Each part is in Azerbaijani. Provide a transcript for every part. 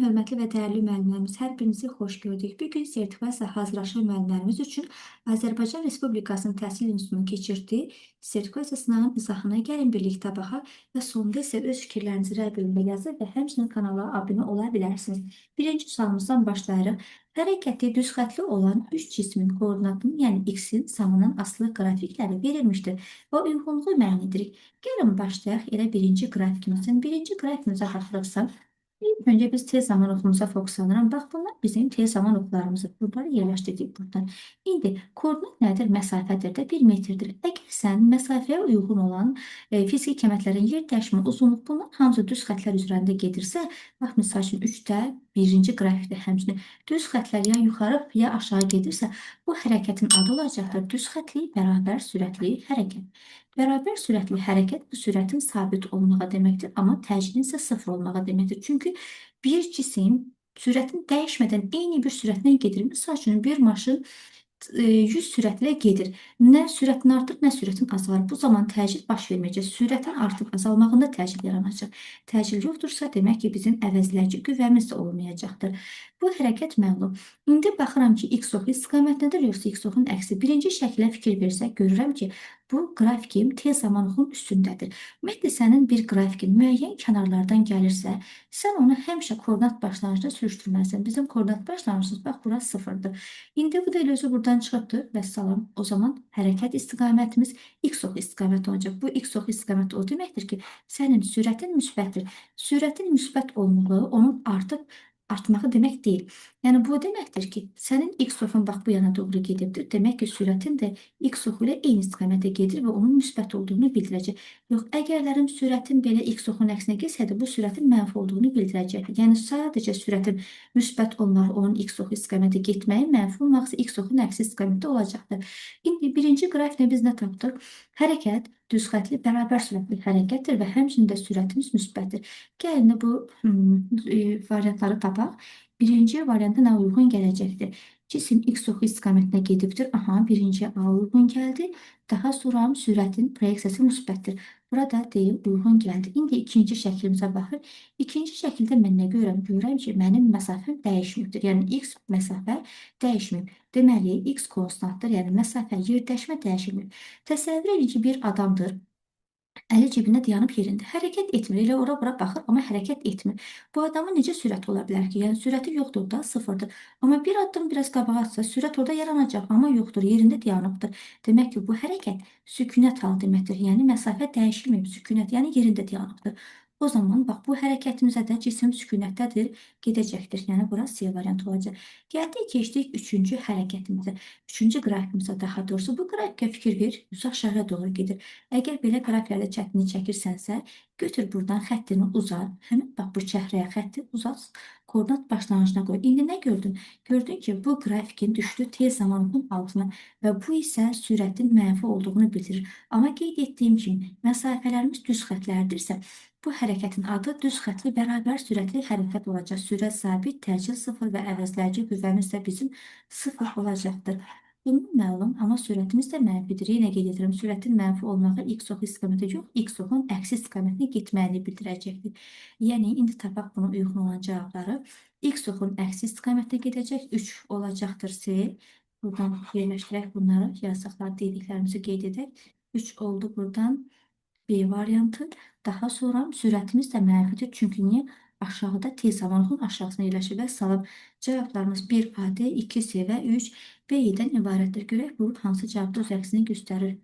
hörmətli və dəyərli müəllimlərimiz, hər birinizi xoş gördük. Bu gün sertifikasiya hazırlaşan müəllimlərimiz üçün Azərbaycan Respublikasının Təhsil İnstitutunun keçirdiyi sertifikasiya sınağının izahına gəlin birlikdə baxaq və sonda isə öz fikirlərinizi rəy bölümünə yazın və həmçinin kanala abunə ola bilərsiniz. Birinci sualımızdan başlayırıq. Hərəkəti düz xətli olan 3 cismin koordinatının, yəni x-in samının asılı qrafikləri verilmişdir və uyğunluğu müəyyən edirik. Gəlin başlayaq elə birinci qrafikimizin. Birinci qrafikimizə baxırıqsa, İlk önce biz tez zaman okulumuza fokuslanırıq. Bax, bunlar bizim tez zaman okullarımızdır. Bunları yerləşdirdik buradan. İndi koordinat nədir? Məsafədir də 1 metrdir. Əgər sən məsafəyə uyğun olan fiziki kəmətlərin yer dəyişmə, uzunluq bunlar hamısı düz xətlər üzərində gedirsə, bax, misal üçün 3-də birinci qrafikdə həmçinin düz xətlər ya yuxarı ya aşağı gedirsə, bu hərəkətin adı olacaqdır. Düz xətli, bərabər sürətli hərəkət. Bərabər sürətli hərəkət bu sürətin sabit olmağı deməkdir, amma təcilin isə 0 olmağı deməkdir. Çünki bir cisim sürətin dəyişmədən eyni bir sürətlə gedir. Misal üçün bir maşın 100 sürətlə gedir. Nə sürətin artır, nə sürətin azalır. Bu zaman təcil baş verməyəcək. Sürətin artıb azalmağında təcil yaranacaq. Təcil yoxdursa, demək ki, bizim əvəzləyici qüvvəmiz də olmayacaqdır. Bu hərəkət məlum. İndi baxıram ki, x oxu istiqamətindədir, yoxsa x oxunun əksi. Birinci şəklə fikir versək, görürəm ki, bu qrafikim tez zaman oxunun üstündədir. Ümumiyyətlə, sənin bir qrafikin müəyyən kənarlardan gəlirsə, sən onu həmişə koordinat başlanğıcında sürüşdürməlisən. Bizim koordinat başlanğıcımız, bax, burası 0-dır. İndi bu da elə özü buradan çıxıbdır və salam. O zaman hərəkət istiqamətimiz x oxu istiqaməti olacaq. Bu x oxu istiqaməti o deməkdir ki, sənin sürətin müsbətdir. Sürətin müsbət olmağı onun artıb artmağı demək deyil. Yəni, bu deməkdir ki, sənin x oxun bax bu yana doğru gedibdir. Demək ki, sürətin də x oxu ilə eyni istiqamətə gedir və onun müsbət olduğunu bildirəcək. Yox, əgərlərim sürətin belə x oxunun əksinə getsəydi, bu sürətin mənfi olduğunu bildirəcəkdir. Yəni, sadəcə sürətin müsbət olmağı, onun x oxu istiqamətə getməyi, mənfi olmaqsa x oxunun əksi istiqamətdə olacaqdır. İndi birinci qrafikdə biz nə tapdıq? Hərəkət düz xətli, bərabər sürətli hərəkətdir və həmçinin də sürətimiz müsbətdir. Gəlin bu variantları tapaq. Birinci variantı nə uyğun gələcəkdir? Cisim x oxu istiqamətinə gedibdir. Aha, birinci A uyğun gəldi. Daha sonra sürətin proyeksiyası müsbətdir. Burada D uyğun gəldi. İndi ikinci şəklimizə baxır. İkinci şəkildə mən nə görürəm? Görürəm ki, mənim məsafəm dəyişməkdir. Yəni, x məsafə dəyişməyib. Deməli, x konstantdır. Yəni, məsafə, yerdəşmə dəyişmir. Təsəvvür edin ki, bir adamdır. Əli cibində dayanıb yerində. Hərəkət etmir. Elə ora-bura baxır, amma hərəkət etmir. Bu adamın necə sürəti ola bilər ki? Yəni, sürəti yoxdur da, 0-dır. Amma bir addım biraz qabağa atsa, sürət orada yaranacaq, amma yoxdur, yerində dayanıbdır. Demək ki, bu hərəkət sükunət halı deməkdir. Yəni, məsafə dəyişilməyib, sükunət, yəni yerində dayanıbdır. O zaman, bax, bu hərəkətimizə də cisim sükunətdədir, gedəcəkdir. Yəni, bura C variantı olacaq. Gəldik, keçdik üçüncü hərəkətimizə. Üçüncü qrafikimizə daha doğrusu. Bu qrafikə fikir ver, üzü aşağı doğru gedir. Əgər belə qrafiklərdə çətinlik çəkirsənsə, götür buradan xəttini uzat. Həmin bax bu çəhrəyə xətti uzat, koordinat başlanğıcına qoy. İndi nə gördün? Gördün ki, bu qrafikin düşdü tez zamanın altına və bu isə sürətin mənfi olduğunu bildirir. Amma qeyd etdiyim kimi, məsafələrimiz düz xətlərdirsə, bu hərəkətin adı düz xətli bərabər sürətli hərəkət olacaq. Sürət sabit, təcil 0 və əvəzləyici qüvvəmiz də bizim 0 olacaqdır. Bunun məlum, amma sürətimiz də mənfidir. Yenə qeyd edirəm, sürətin mənfi olmağı x oxu istiqamətə yox, x oxunun əksi istiqamətinə getməyini bildirəcəkdir. Yəni, indi tapaq buna uyğun olan cavabları. X oxunun əksi istiqamətinə gedəcək, 3 olacaqdır C. Buradan yerləşdirək bunları, yazdıqlar dediklərimizi qeyd edək. 3 oldu buradan B variantı. Daha sonra sürətimiz də mənfidir. Çünki niyə? Aşağıda tez zamanın aşağısına yerləşir və salam. Cavablarımız 1AD, 2C və 3 B-dən ibarətdir. Görək bu hansı cavabda öz əksini göstərir.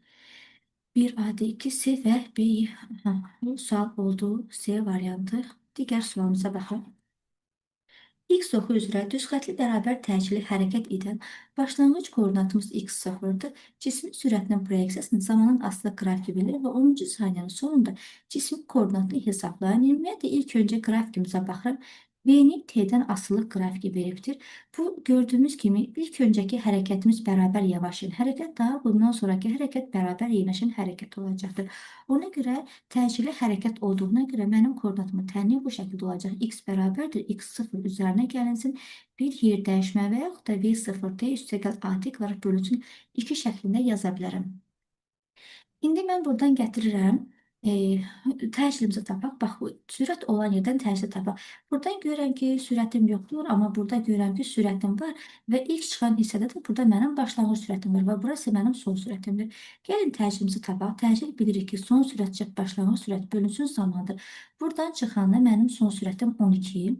1AD, 2C və B. Bu sual oldu C variantı. Digər sualımıza baxaq. X oxu üzrə düz xətli bərabər təcili hərəkət edən başlanğıc koordinatımız x0-dır. Cismin sürətinin proyeksiyasını zamanın asılı qrafiki bilir və 10-cu saniyənin sonunda cismin koordinatını hesablayın. Ümumiyyətlə, ilk öncə qrafikimizə baxırıq. V-nin T-dən asılı qrafiki veribdir. Bu, gördüyümüz kimi, ilk öncəki hərəkətimiz bərabər yavaşın hərəkət, daha bundan sonraki hərəkət bərabər yenişin hərəkət olacaqdır. Ona görə təcili hərəkət olduğuna görə mənim koordinatımın tənliyi bu şəkildə olacaq. X bərabərdir, x0 üzərinə gəlinsin, bir yer dəyişmə və yaxud da V0D üstəgəl AT kvadrat bölünsün 2 şəklində yaza bilərəm. İndi mən buradan gətirirəm təcilimizi tapaq. Bax, bu sürət olan yerdən təcili tapaq. Buradan görürəm ki, sürətim yoxdur, amma burada görürəm ki, sürətim var və ilk çıxan hissədə də burada mənim başlanğıc sürətim var və burası mənim son sürətimdir. Gəlin təcilimizi tapaq. Təcil bilirik ki, son sürət başlanğıc sürət bölünsün zamandır. Buradan çıxanda mənim son sürətim 12.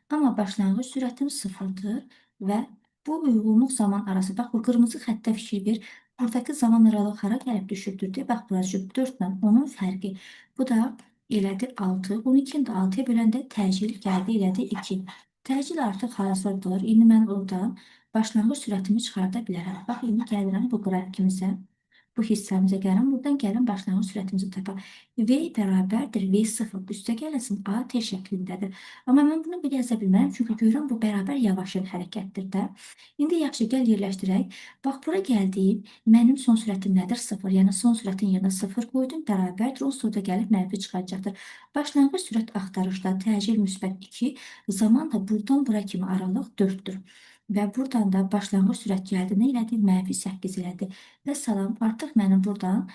Amma başlanğıc sürətim 0-dır və bu uyğunluq zaman arası. Bax, bu qırmızı xəttə fikir ver. Buradakı zaman aralığı hara gəlib düşürdür deyə. Bax, burası 4 ilə onun fərqi. Bu da elədi 6. 12-ni də 6-ya böləndə təcil gəldi elədi 2. Təcil artıq hazırdır. İndi mən oradan başlanğıc sürətimi çıxarda bilərəm. Bax, indi gəlirəm bu qrafikimizə. Bu hissəmizə gəlin. Buradan gəlin başlanğıc sürətimizi tapaq. V bərabərdir V0. Üstə gələsin A T şəklindədir. Amma mən bunu bir yaza bilmərəm. Çünki görürəm bu bərabər yavaşın hərəkətdir də. İndi yaxşı gəl yerləşdirək. Bax, bura gəldiyim. Mənim son sürətim nədir? 0. Yəni son sürətin yerinə 0 qoydum. Bərabərdir. O sonra gəlib mənfi çıxacaqdır. Başlanğıc sürət axtarışda təcil müsbət 2. Zaman da buradan bura kimi aralıq 4-dür. Və buradan da başlanğıc sürət gəldi. Nə elədi? Mənfi 8 elədi. Və salam, artıq mənim buradan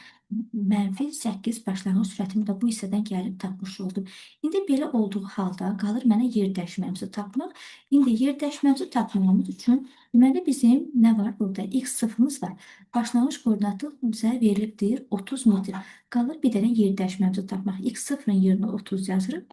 mənfi 8 başlanğıc sürətimi də bu hissədən gəlib tapmış oldum. İndi belə olduğu halda qalır mənə yer dəyişməmizi tapmaq. İndi yer dəyişməmizi tapmamız üçün deməli bizim nə var burada? X sıfırımız var. Başlanğıc koordinatı bizə verilibdir 30 metr. Qalır bir dənə yer dəyişməmizi tapmaq. X sıfırın yerinə 30 yazırıq.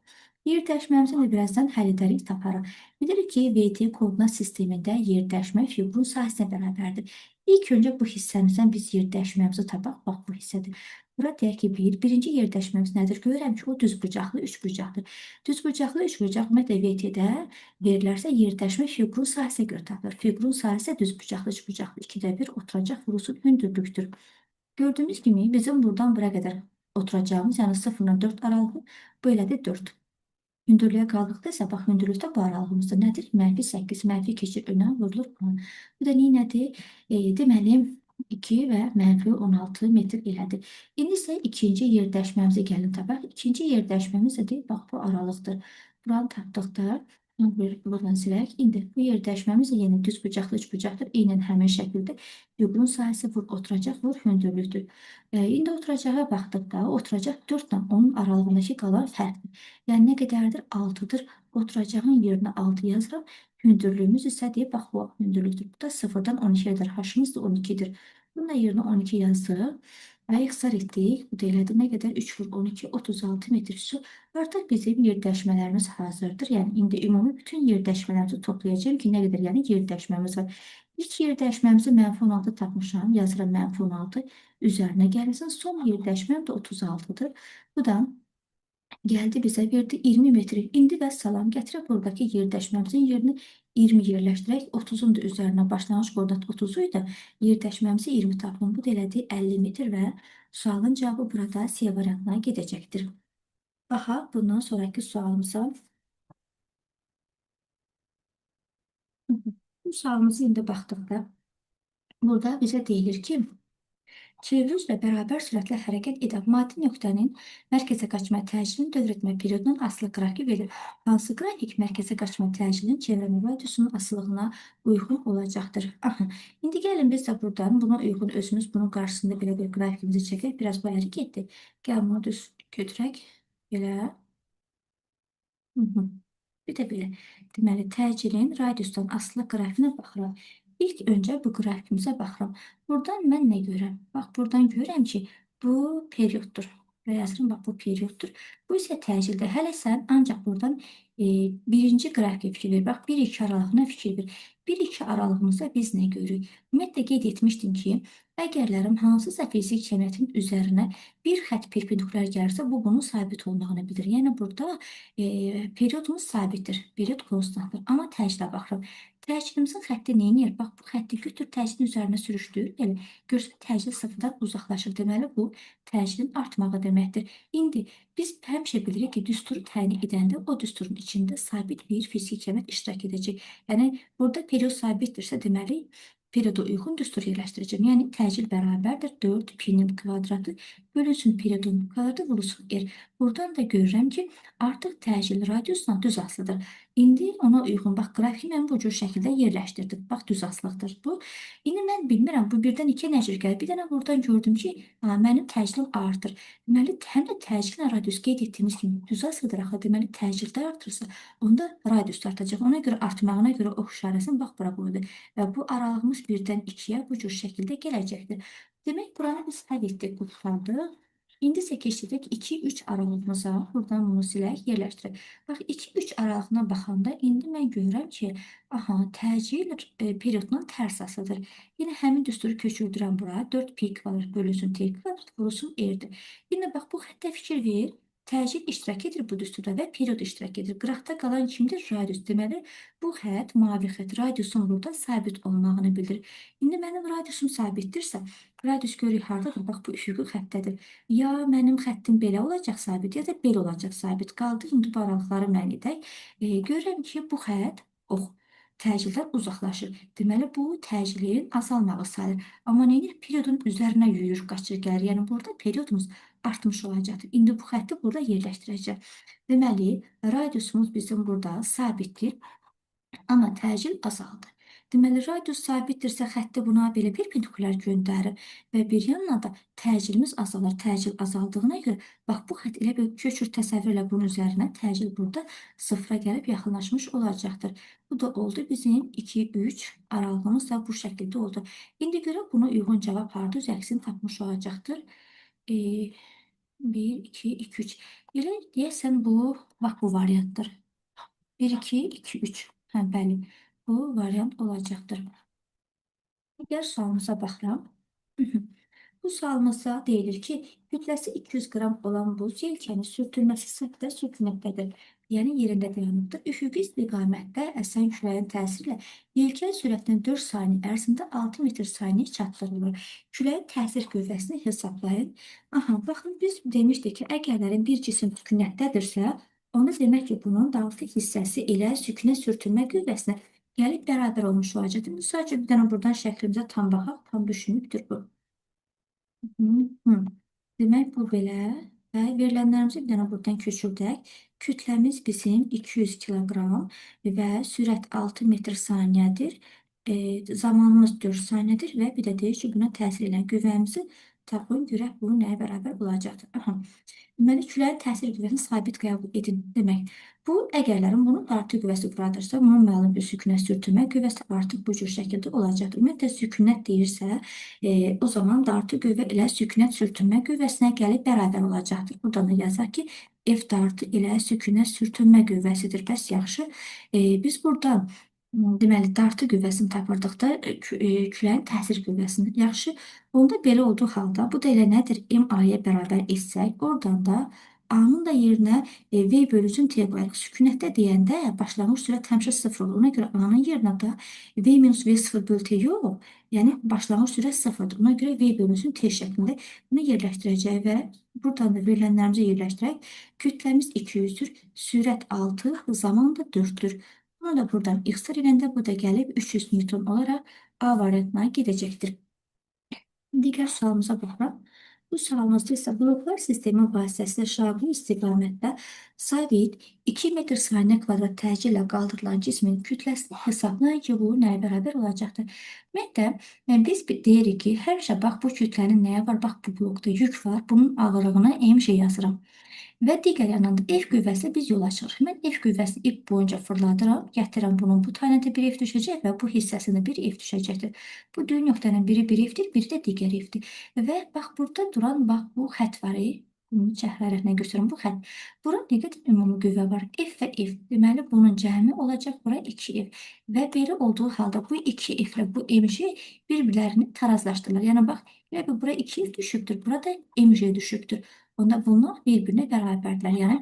Yer dəyişməmizi də birazdan həll edərik, taparıq. Bilirik ki, VT koordinat sistemində yer dəyişmə fiqurun sahəsinə bərabərdir. İlk öncə bu hissəmizdən biz yer dəyişməyimizi tapaq. Bax, bu hissədir. Bura deyək ki, birinci yer dəyişməyimiz nədir? Görürəm ki, o düzbucaqlı, üçbucaqdır. Düzbucaqlı, üçbucaq ümumiyyətlə VT-də verilərsə yer dəyişmə fiqurun sahəsinə görə tapılır. Fiqurun sahəsi düzbucaqlı, üçbucaqlı, 2də 1 oturacaq vurusun hündürlükdür. Gördüyümüz kimi bizim buradan bura qədər oturacağımız, yəni 0-dan 4 aralığı bu elədir 4. Hündürlüyə qaldıqda isə, bax, hündürlükdə bu aralığımızda nədir? Mənfi 8, mənfi keçir önə vurulur 10. Bu da nədir? Deməli, 2 və mənfi 16 metr elədir. İndi isə ikinci yer dəyişməmizi gəlin tapaq. İkinci yer dəyişməmiz nədir? Bax, bu aralıqdır. Buranı tapdıqda, buradan silək. İndi bu yer dəyişməmiz yenə düz bucaqlı, üç bucaqdır. Eynən həmin şəkildə fiqurun sahəsi vur, oturacaq, vur, hündürlükdür. İndi oturacağa baxdıqda, oturacaq 4 ilə onun aralığındakı qalan fərqdir. Yəni, nə qədərdir? 6-dır. Oturacağın yerinə 6 yazırım. Hündürlüyümüz isə deyib, bax, bu hündürlükdür. Bu da 0-dan 12-dir. H-ımız da 12-dir. Bunun da yerinə 12 yazırıq. Və ixtisar etdik. Bu da elədir. Nə qədər? 3 vur 12, 36 metr su. Artıq bizim yer dəyişmələrimiz hazırdır. Yəni, indi ümumi bütün yer dəyişmələrimizi toplayacağım ki, nə qədər? Yəni, yer dəyişməmiz var. İlk yer dəyişməmizi mənfi 16 tapmışam. Yazıram mənfi 16. Üzərinə gəlirsən. Son yer dəyişməm də 36-dır. Bu da gəldi bizə verdi 20 metr. İndi və salam gətirək buradakı yer dəyişməmizin yerini 20 yerləşdirək. 30-un da üzərinə başlanğıc koordinat 30 idi. Yer dəyişməmizi 20 tapdım. Bu da elədi 50 metr və sualın cavabı burada C variantına gedəcəkdir. Baxaq, bundan sonraki sualımıza. Bu sualımızı indi baxdıqda burada bizə deyilir ki, çevrilişlə bərabər sürətlə hərəkət edən maddi nöqtənin mərkəzə qaçma təcilinin dövr etmə periodunun asılı qrafiki verir. Hansı qrafik mərkəzə qaçma təcilinin çevrəmə radiusunun asılılığına uyğun olacaqdır? Aha. İndi gəlin biz də buradan buna uyğun özümüz bunun qarşısında belə bir qrafikimizi çəkək. Biraz bu əri getdi. Gəl bunu düz götürək. Belə. Bir də belə. Deməli, təcilin radiusdan asılı qrafikinə baxırıq. İlk öncə bu qrafikimizə baxıram. Buradan mən nə görürəm? Bax, buradan görürəm ki, bu perioddur. Buraya yazıram, bax, bu perioddur. Bu isə təcildir. Hələ sən ancaq buradan birinci qrafiki fikir ver. Bax, 1-2 aralığına fikir ver. 1-2 aralığımızda biz nə görürük? Ümumiyyətlə, qeyd etmişdim ki, əgərlərim hansısa fizik cəmiyyətin üzərinə bir xətt perpendikulyar gəlirsə, bu bunun sabit olmağını bilir. Yəni, burada periodumuz sabitdir. Period konstantdır. Amma təclə baxırıq. Təclimizin xətti neynir? Bax, bu xətti götür, təclin üzərinə sürüşdür. Yəni, görsən, təcil sıfırdan uzaqlaşır. Deməli, bu təclin artmağı deməkdir. İndi biz həmişə bilirik ki, düsturu təyin edəndə o düsturun içində sabit bir fiziki cəmiyyət iştirak edəcək. Yəni, burada period sabitdirsə, deməli, perioda uyğun düstur yerləşdirəcəm. Yəni, təcil bərabərdir 4 pi-nin kvadratı bölünsün periodun kvadratı vurulsun R. Buradan da görürəm ki, artıq təcil radiusla düz asılıdır. İndi ona uyğun bax qrafiki mən bu cür şəkildə yerləşdirdim. Bax düz asılıqdır bu. İndi mən bilmirəm bu 1-dən 2-yə necə gəlir. Bir dənə buradan gördüm ki, mənim təcillim artır. Deməli, həm də təcillə radius qeyd etdiyimiz kimi düz asılıdır axı. Deməli, təcil də artırsa, onda radius da artacaq. Ona görə artmağına görə ox işarəsini bax bura qoydu. Və bu aralığımız 1-dən 2-yə bu cür şəkildə gələcəkdir. Demək, buranı biz həll etdik, qutardıq. İndi isə keçirik 2-3 aralığımıza. Buradan bunu silək, yerləşdirək. Bax, 2-3 aralığına baxanda indi mən görürəm ki, aha, təcil periodunun tərs asıdır. Yenə həmin düsturu köçürdürəm bura. 4 pi kvadrat bölünsün t kvadrat vurulsun r-dir. İndi bax, bu xəttə fikir ver. Təcil iştirak edir bu düsturda və period iştirak edir. Qıraqda qalan kimdir? Radius. Deməli, bu xətt, mavi xətt, radiusun burada sabit olmağını bildirir. İndi mənim radiusum sabitdirsə, radius görürük hardadır? Bax, bu üfüqi xəttədir. Ya mənim xəttim belə olacaq sabit, ya da belə olacaq sabit. Qaldı indi bu aralıqları müəyyən edək. Görürəm ki, bu xətt ox təcildən uzaqlaşır. Deməli, bu təcilin azalmağı sayılır. Amma neyinir? Periodun üzərinə yüyür, qaçır, gəlir. Yəni, burada periodumuz artmış olacaqdır. İndi bu xətti burada yerləşdirəcəm. Deməli, radiusumuz bizim burada sabitdir. Amma təcil azaldı. Deməli, radius sabitdirsə, xətti buna belə perpendikulyar göndərir və bir yandan da təcilimiz azalır. Təcil azaldığına görə, bax, bu xətt elə bir köçür, təsəvvür elə bunun üzərinə. Təcil burada sıfıra gəlib yaxınlaşmış olacaqdır. Bu da oldu bizim 2-3 aralığımız da bu şəkildə oldu. İndi görə buna uyğun cavab harda öz əksini tapmış olacaqdır. 1, 2, 2, 3. Elə deyəsən bu, bax, bu variantdır. 1, 2, 2, 3. Hə, bəli, bu variant olacaqdır. Digər sualımıza baxıram. Bu sualımızda deyilir ki, kütləsi 200 qram olan buz yelkəni sürtülməsi səthdə sürtünməkdədir. Yəni, yerində dayanıbdır. Üfüqi istiqamətdə əsən küləyin təsiri ilə yelkən sürətinin 4 saniyə ərzində 6 metr saniyə çatdırılır. Küləyin təsir qüvvəsini hesablayın. Aha, baxın, biz demişdik ki, əgərlərin bir cisim sükunətdədirsə, onda demək ki, bunun daltı hissəsi ilə sükunət sürtünmə qüvvəsinə gəlib bərabər olmuş olacaqdır. Misal üçün, bir dənə buradan şəklimizə tam baxaq, tam düşünübdür bu. Hı. Demək, bu belə və verilənlərimizi bir dənə buradan köçürdək. Kütləmiz bizim 200 kiloqram və sürət 6 metr saniyədir. Zamanımız 4 saniyədir və bir də deyir ki, buna təsir edən qüvvəmizi tapın, görək bu nəyə bərabər olacaqdır. Aha. Deməli, küləyin təsir qüvvəsini sabit qəbul edin demək. Bu, əgərlərin bunun dartı qüvvəsi buradırsa, bunun məlum bir sükunət sürtünmə qüvvəsi artıq bu cür şəkildə olacaqdır. Ümumiyyətlə, sükunət deyirsə, o zaman dartı qüvvə ilə sükunət sürtünmə qüvvəsinə gəlib bərabər olacaqdır. Buradan da yazaq ki, F dartı ilə sükunət sürtünmə qüvvəsidir. Bəs yaxşı, biz buradan deməli, dartı qüvvəsini tapırdıqda küləyin təsir qüvvəsini. Yaxşı, onda belə olduğu halda bu da elə nədir? MA-ya bərabər etsək, oradan da A-nın da yerinə V bölücün T qoyarıq. Sükunətdə deyəndə başlanğıc sürət həmişə 0 olur. Ona görə A-nın yerinə də V minus V0 bölü T yox, yəni başlanğıc sürət 0-dır. Ona görə V bölünsün T şəklində bunu yerləşdirəcək və buradan da verilənlərimizi yerləşdirək. Kütləmiz 200-dür, sürət 6, zaman da 4-dür. Bunu da buradan ixtisar edəndə bu da gəlib 300 Newton olaraq A variantına gedəcəkdir. Digər sualımıza baxıram. Bu sualımızda isə bloklar sistemi vasitəsilə şaquli istiqamətdə sabit 2 metr saniyə kvadrat təcillə qaldırılan cismin kütləsini hesablayın ki, bu nəyə bərabər olacaqdır? Ümumiyyətlə, biz deyirik ki, həmişə bax bu kütlənin nəyə var? Bax bu blokda yük var. Bunun ağırlığına mc yazıram. Və digər yandan da F qüvvəsi biz yola çıxırıq. Mən F qüvvəsini ip boyunca fırladıram, gətirirəm bunun bu tayına bir F düşəcək və bu hissəsində bir F düşəcəkdir. Bu düyün nöqtənin biri bir F-dir, biri də digər F-dir. Və bax burada duran bax bu xətt var. Bunu cəhrərəklə göstərirəm bu xətt. Bura nə qədər ümumi qüvvə var? F və F. Deməli, bunun cəmi olacaq bura 2F. Və belə olduğu halda bu 2F ilə bu mc bir-birlərini tarazlaşdırırlar. Yəni, bax, elə bir bura 2F düşübdür, burada mc düşübdür. Onda bunlar bir-birinə bərabərdirlər. Yəni,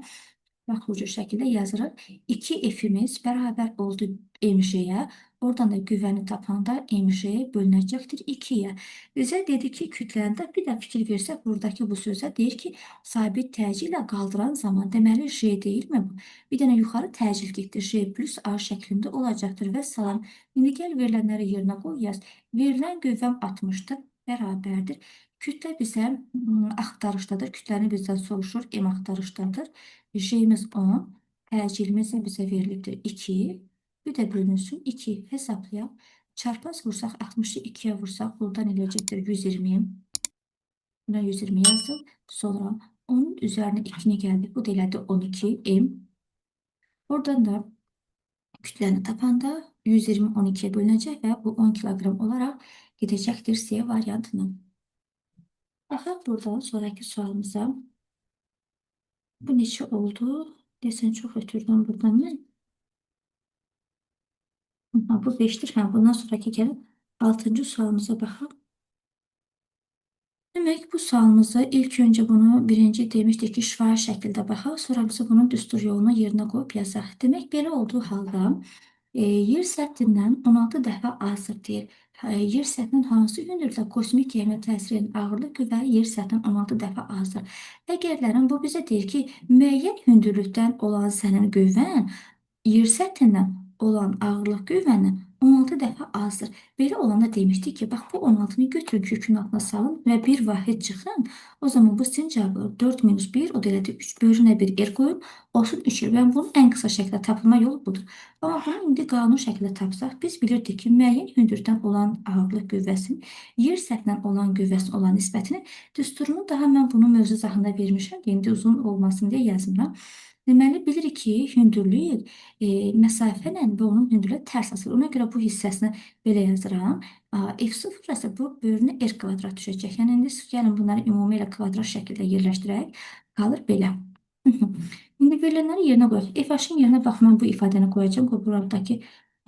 bax, bu cür şəkildə yazırıq. 2F-imiz bərabər oldu mc-yə. Oradan da qüvvəni tapanda mc bölünəcəkdir 2-yə. Bizə dedi ki, kütləndə bir də fikir versək, buradakı bu sözə deyir ki, sabit təcil ilə qaldıran zaman. Deməli, J deyilmi bu? Bir dənə yuxarı təcil getdi. J plus A şəklində olacaqdır və salam. İndi gəl verilənləri yerinə qoy, yaz. Verilən qüvvəm 60-dır, bərabərdir. Kütlə bizə axtarışdadır. Kütləni bizdən soruşur, M axtarışdadır. J-miz 10. Təcilimiz bizə verilibdir 2. Bir də bölünsün 2. Hesablayaq. Çarpaz vursaq 60-ı 2-yə vursaq buradan eləyəcəkdir 120. Buna 120 yazdıq. Sonra onun üzərinə 2-ni gəldik. Bu da elədi 12 M. Oradan da kütləni tapanda 120 12-yə bölünəcək və bu 10 kiloqram olaraq gedəcəkdir C variantına. Baxaq buradan sonraki sualımıza. Bu neçə oldu? Desən çox ötürdüm buradan mən. Bu 5'tir. Bundan sonraki gəlib 6-cı sualımıza baxaq. Demək, bu sualımızı ilk öncə bunu birinci demişdik ki, şifahi şəkildə baxaq, sonra biz bunun düstur yolunu yerinə qoyub yazaq. Demək, belə olduğu halda yer səthindən 16 dəfə azdır deyir. Yer səthinin hansı hündürlükdə kosmik yayma təsir edən ağırlıq qüvvəsi yer səthindən 16 dəfə azdır. Əgərlərin bu bizə deyir ki, müəyyən hündürlükdən olan sənin qüvvən yer səthindən olan ağırlıq qüvvənin 16 dəfə azdır. Belə olanda demişdik ki, bax bu 16-nı götürün kökün altına salın və bir vahid çıxın. O zaman bu sizin cavabı 4 minus 1, o da elədir 3 bölünə 1 er qoyun, olsun 3 er. Və bunun ən qısa şəkildə tapılma yolu budur. Amma bunu indi qanun şəkildə tapsaq, biz bilirdik ki, müəyyən hündürlükdən olan ağırlıq qüvvəsinin yer səthindən olan qüvvəsinə olan nisbətini düsturunu daha mən bunu mövzu izahında vermişəm. İndi uzun olmasın deyə yazmıram. Deməli, bilirik ki, hündürlük məsafə ilə və onun hündürlüyə tərs asılır. Ona görə bu hissəsini belə yazıram. F0 isə bu bölünə R kvadrat düşəcək. Yəni, indi gəlin bunları ümumi ilə kvadrat şəkildə yerləşdirək. Qalır belə. İndi verilənləri yerinə qoyaq. F-in yerinə bax, mən bu ifadəni qoyacağım. Buradakı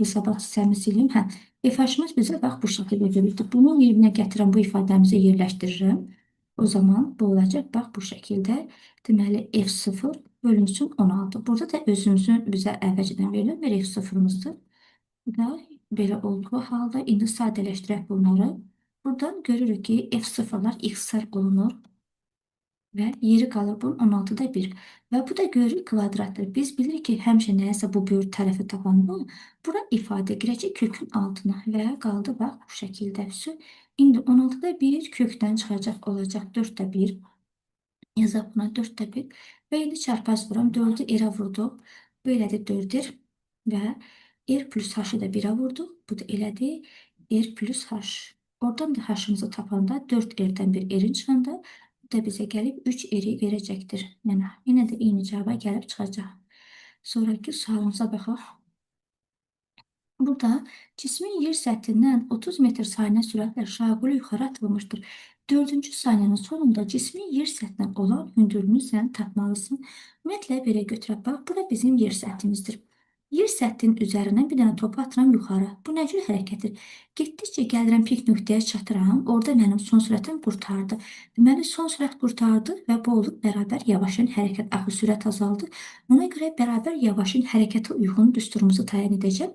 hesabat hissəmi sileyim. F-imiz bizə bax bu şəkildə verildi. Bunun yerinə gətirən bu ifadəmizi yerləşdirirəm. O zaman bu olacaq bax bu şəkildə. Deməli, F0 bölünsün 16. Burada da özümüzün bizə əvvəlcədən verilən bir F0'mızdır. Və belə olduğu halda indi sadələşdirək bunları. Buradan görürük ki, F0'lar ixtisar olunur. Və yeri qalır bunun 16'da 1. Və bu da görürük kvadratdır. Biz bilirik ki, həmişə nəyəsə bu böyük tərəfi tapanda bura ifadə girəcək kökün altına və qaldı bax bu şəkildə. İndi 16'da 1 kökdən çıxacaq olacaq 4'də 1. Yazaq buna 4'də 1. Və indi çarpaz vuram. 4'ü R-ə vurduq. Bu elədi 4R və R plus H-ı da 1'ə vurduq. Bu da elədi R plus H. Oradan da H-ımızı tapanda 4R'dən 1 R'in çıxanda bu da bizə gəlib 3R'i verəcəkdir. Yəni, yenə də eyni cavaba gəlib çıxacaq. Sonraki sualımıza baxaq. Burada cismin yer səthindən 30 metr saniyə sürətlə şaquli yuxarı atılmışdır. 4-cü saniyənin sonunda cismin yer səthindən olan hündürlüyünü sən tapmalısın. Ümumiyyətlə, belə götürək bax, bura bizim yer səthimizdir. Yer səthinin üzərindən bir dənə topu atıram yuxarı. Bu nə cür hərəkətdir? Getdikcə gəlirəm pik nöqtəyə çatıram. Orada mənim son sürətim qurtardı. Deməli, son sürət qurtardı və bu olub bərabər yavaşın hərəkət axı sürət azaldı. Ona görə bərabər yavaşın hərəkətə uyğun düsturumuzu təyin edəcəm.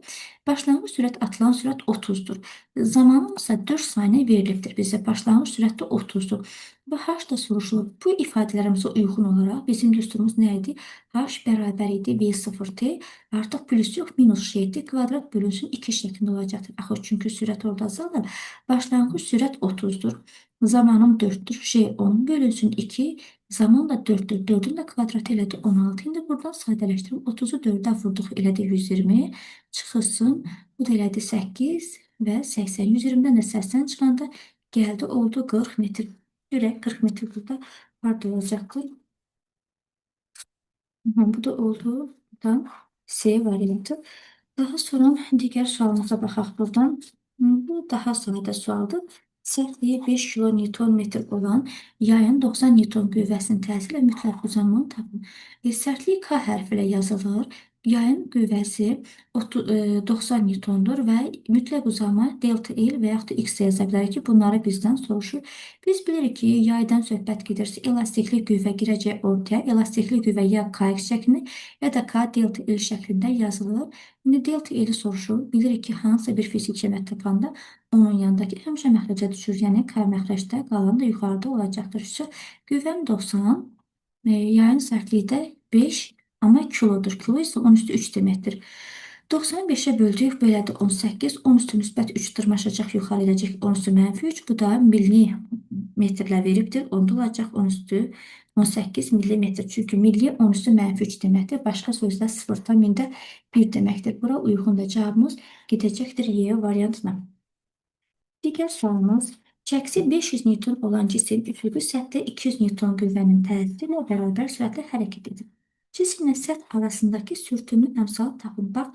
Başlanğıc sürət atılan sürət 30'dur. Zamanımızsa 4 saniyə verilibdir bizə. Başlanğıc sürət də 30'dur. Və H da soruşulur. Bu ifadələrimizə uyğun olaraq bizim düsturumuz nə idi? H bərabər idi V0T. Artıq plus yox, minus şeydir. Kvadrat bölünsün 2 şəklində olacaqdır. Axı, çünki sürət orada azalır. Başlanğıc sürət 30'dur. Zamanım 4'dür. Şey 10 bölünsün 2. Zaman da 4'dür. 4'ün də kvadratı elədi 16. İndi buradan sadələşdirib 30'u 4'ə vurduq elədi 120. Çıxılsın. Bu da elədi 8 və 80. 120'dən də 80 çıxanda gəldi oldu 40 metr. Görək 40 metr burada harda olacaqdır. Bu da oldu. Buradan C variantı. Daha sonra digər sualımıza baxaq buradan. Bu daha sadə sualdır. Sərtliyi 5 kN olan yayın 90 Newton qüvvəsinin təsirlə mütləq uzanmanı tapın. Sərtliyi K hərfi ilə yazılır. Yayın qüvvəsi 90 Newtondur və mütləq uzanma delta L və yaxud da X yaza bilərik ki, bunları bizdən soruşur. Biz bilirik ki, yaydan söhbət gedirsə, elastikli qüvvə girəcək ortaya. Elastikli qüvvə ya Kx şəklində, ya da K delta L şəklində yazılır. İndi delta L-i soruşur. Bilirik ki, hansısa bir fiziki əməd tapanda onun yanındakı həmişə məxrəcə düşür. Yəni, K məxrəcdə, qalan da yuxarıda olacaqdır. Qüvvəm 90, yayın sərtliyi də 5, amma kilodur. Kilo isə 10 üstü 3 deməkdir. 95'ə böldük, belədir 18. 10 üstü müsbət 3 dırmaşacaq, yuxarı edəcək 10 üstü mənfi 3. Bu da milli metrlə veribdir. Onda olacaq 10 üstü 18 millimetr. Çünki milli 10 üstü mənfi 3 deməkdir. Başqa sözlə 0,1 deməkdir. Bura uyğundur. Cavabımız gedəcəkdir Y variantına. Digər sualımız, çəkisi 500 Newton olan cisim üfüqi səthdə 200 Newton qüvvənin təsiri ilə bərabər sürətlə hərəkət edir. Cisimlə səth arasındakı sürtünmə əmsalı tapın. Bax,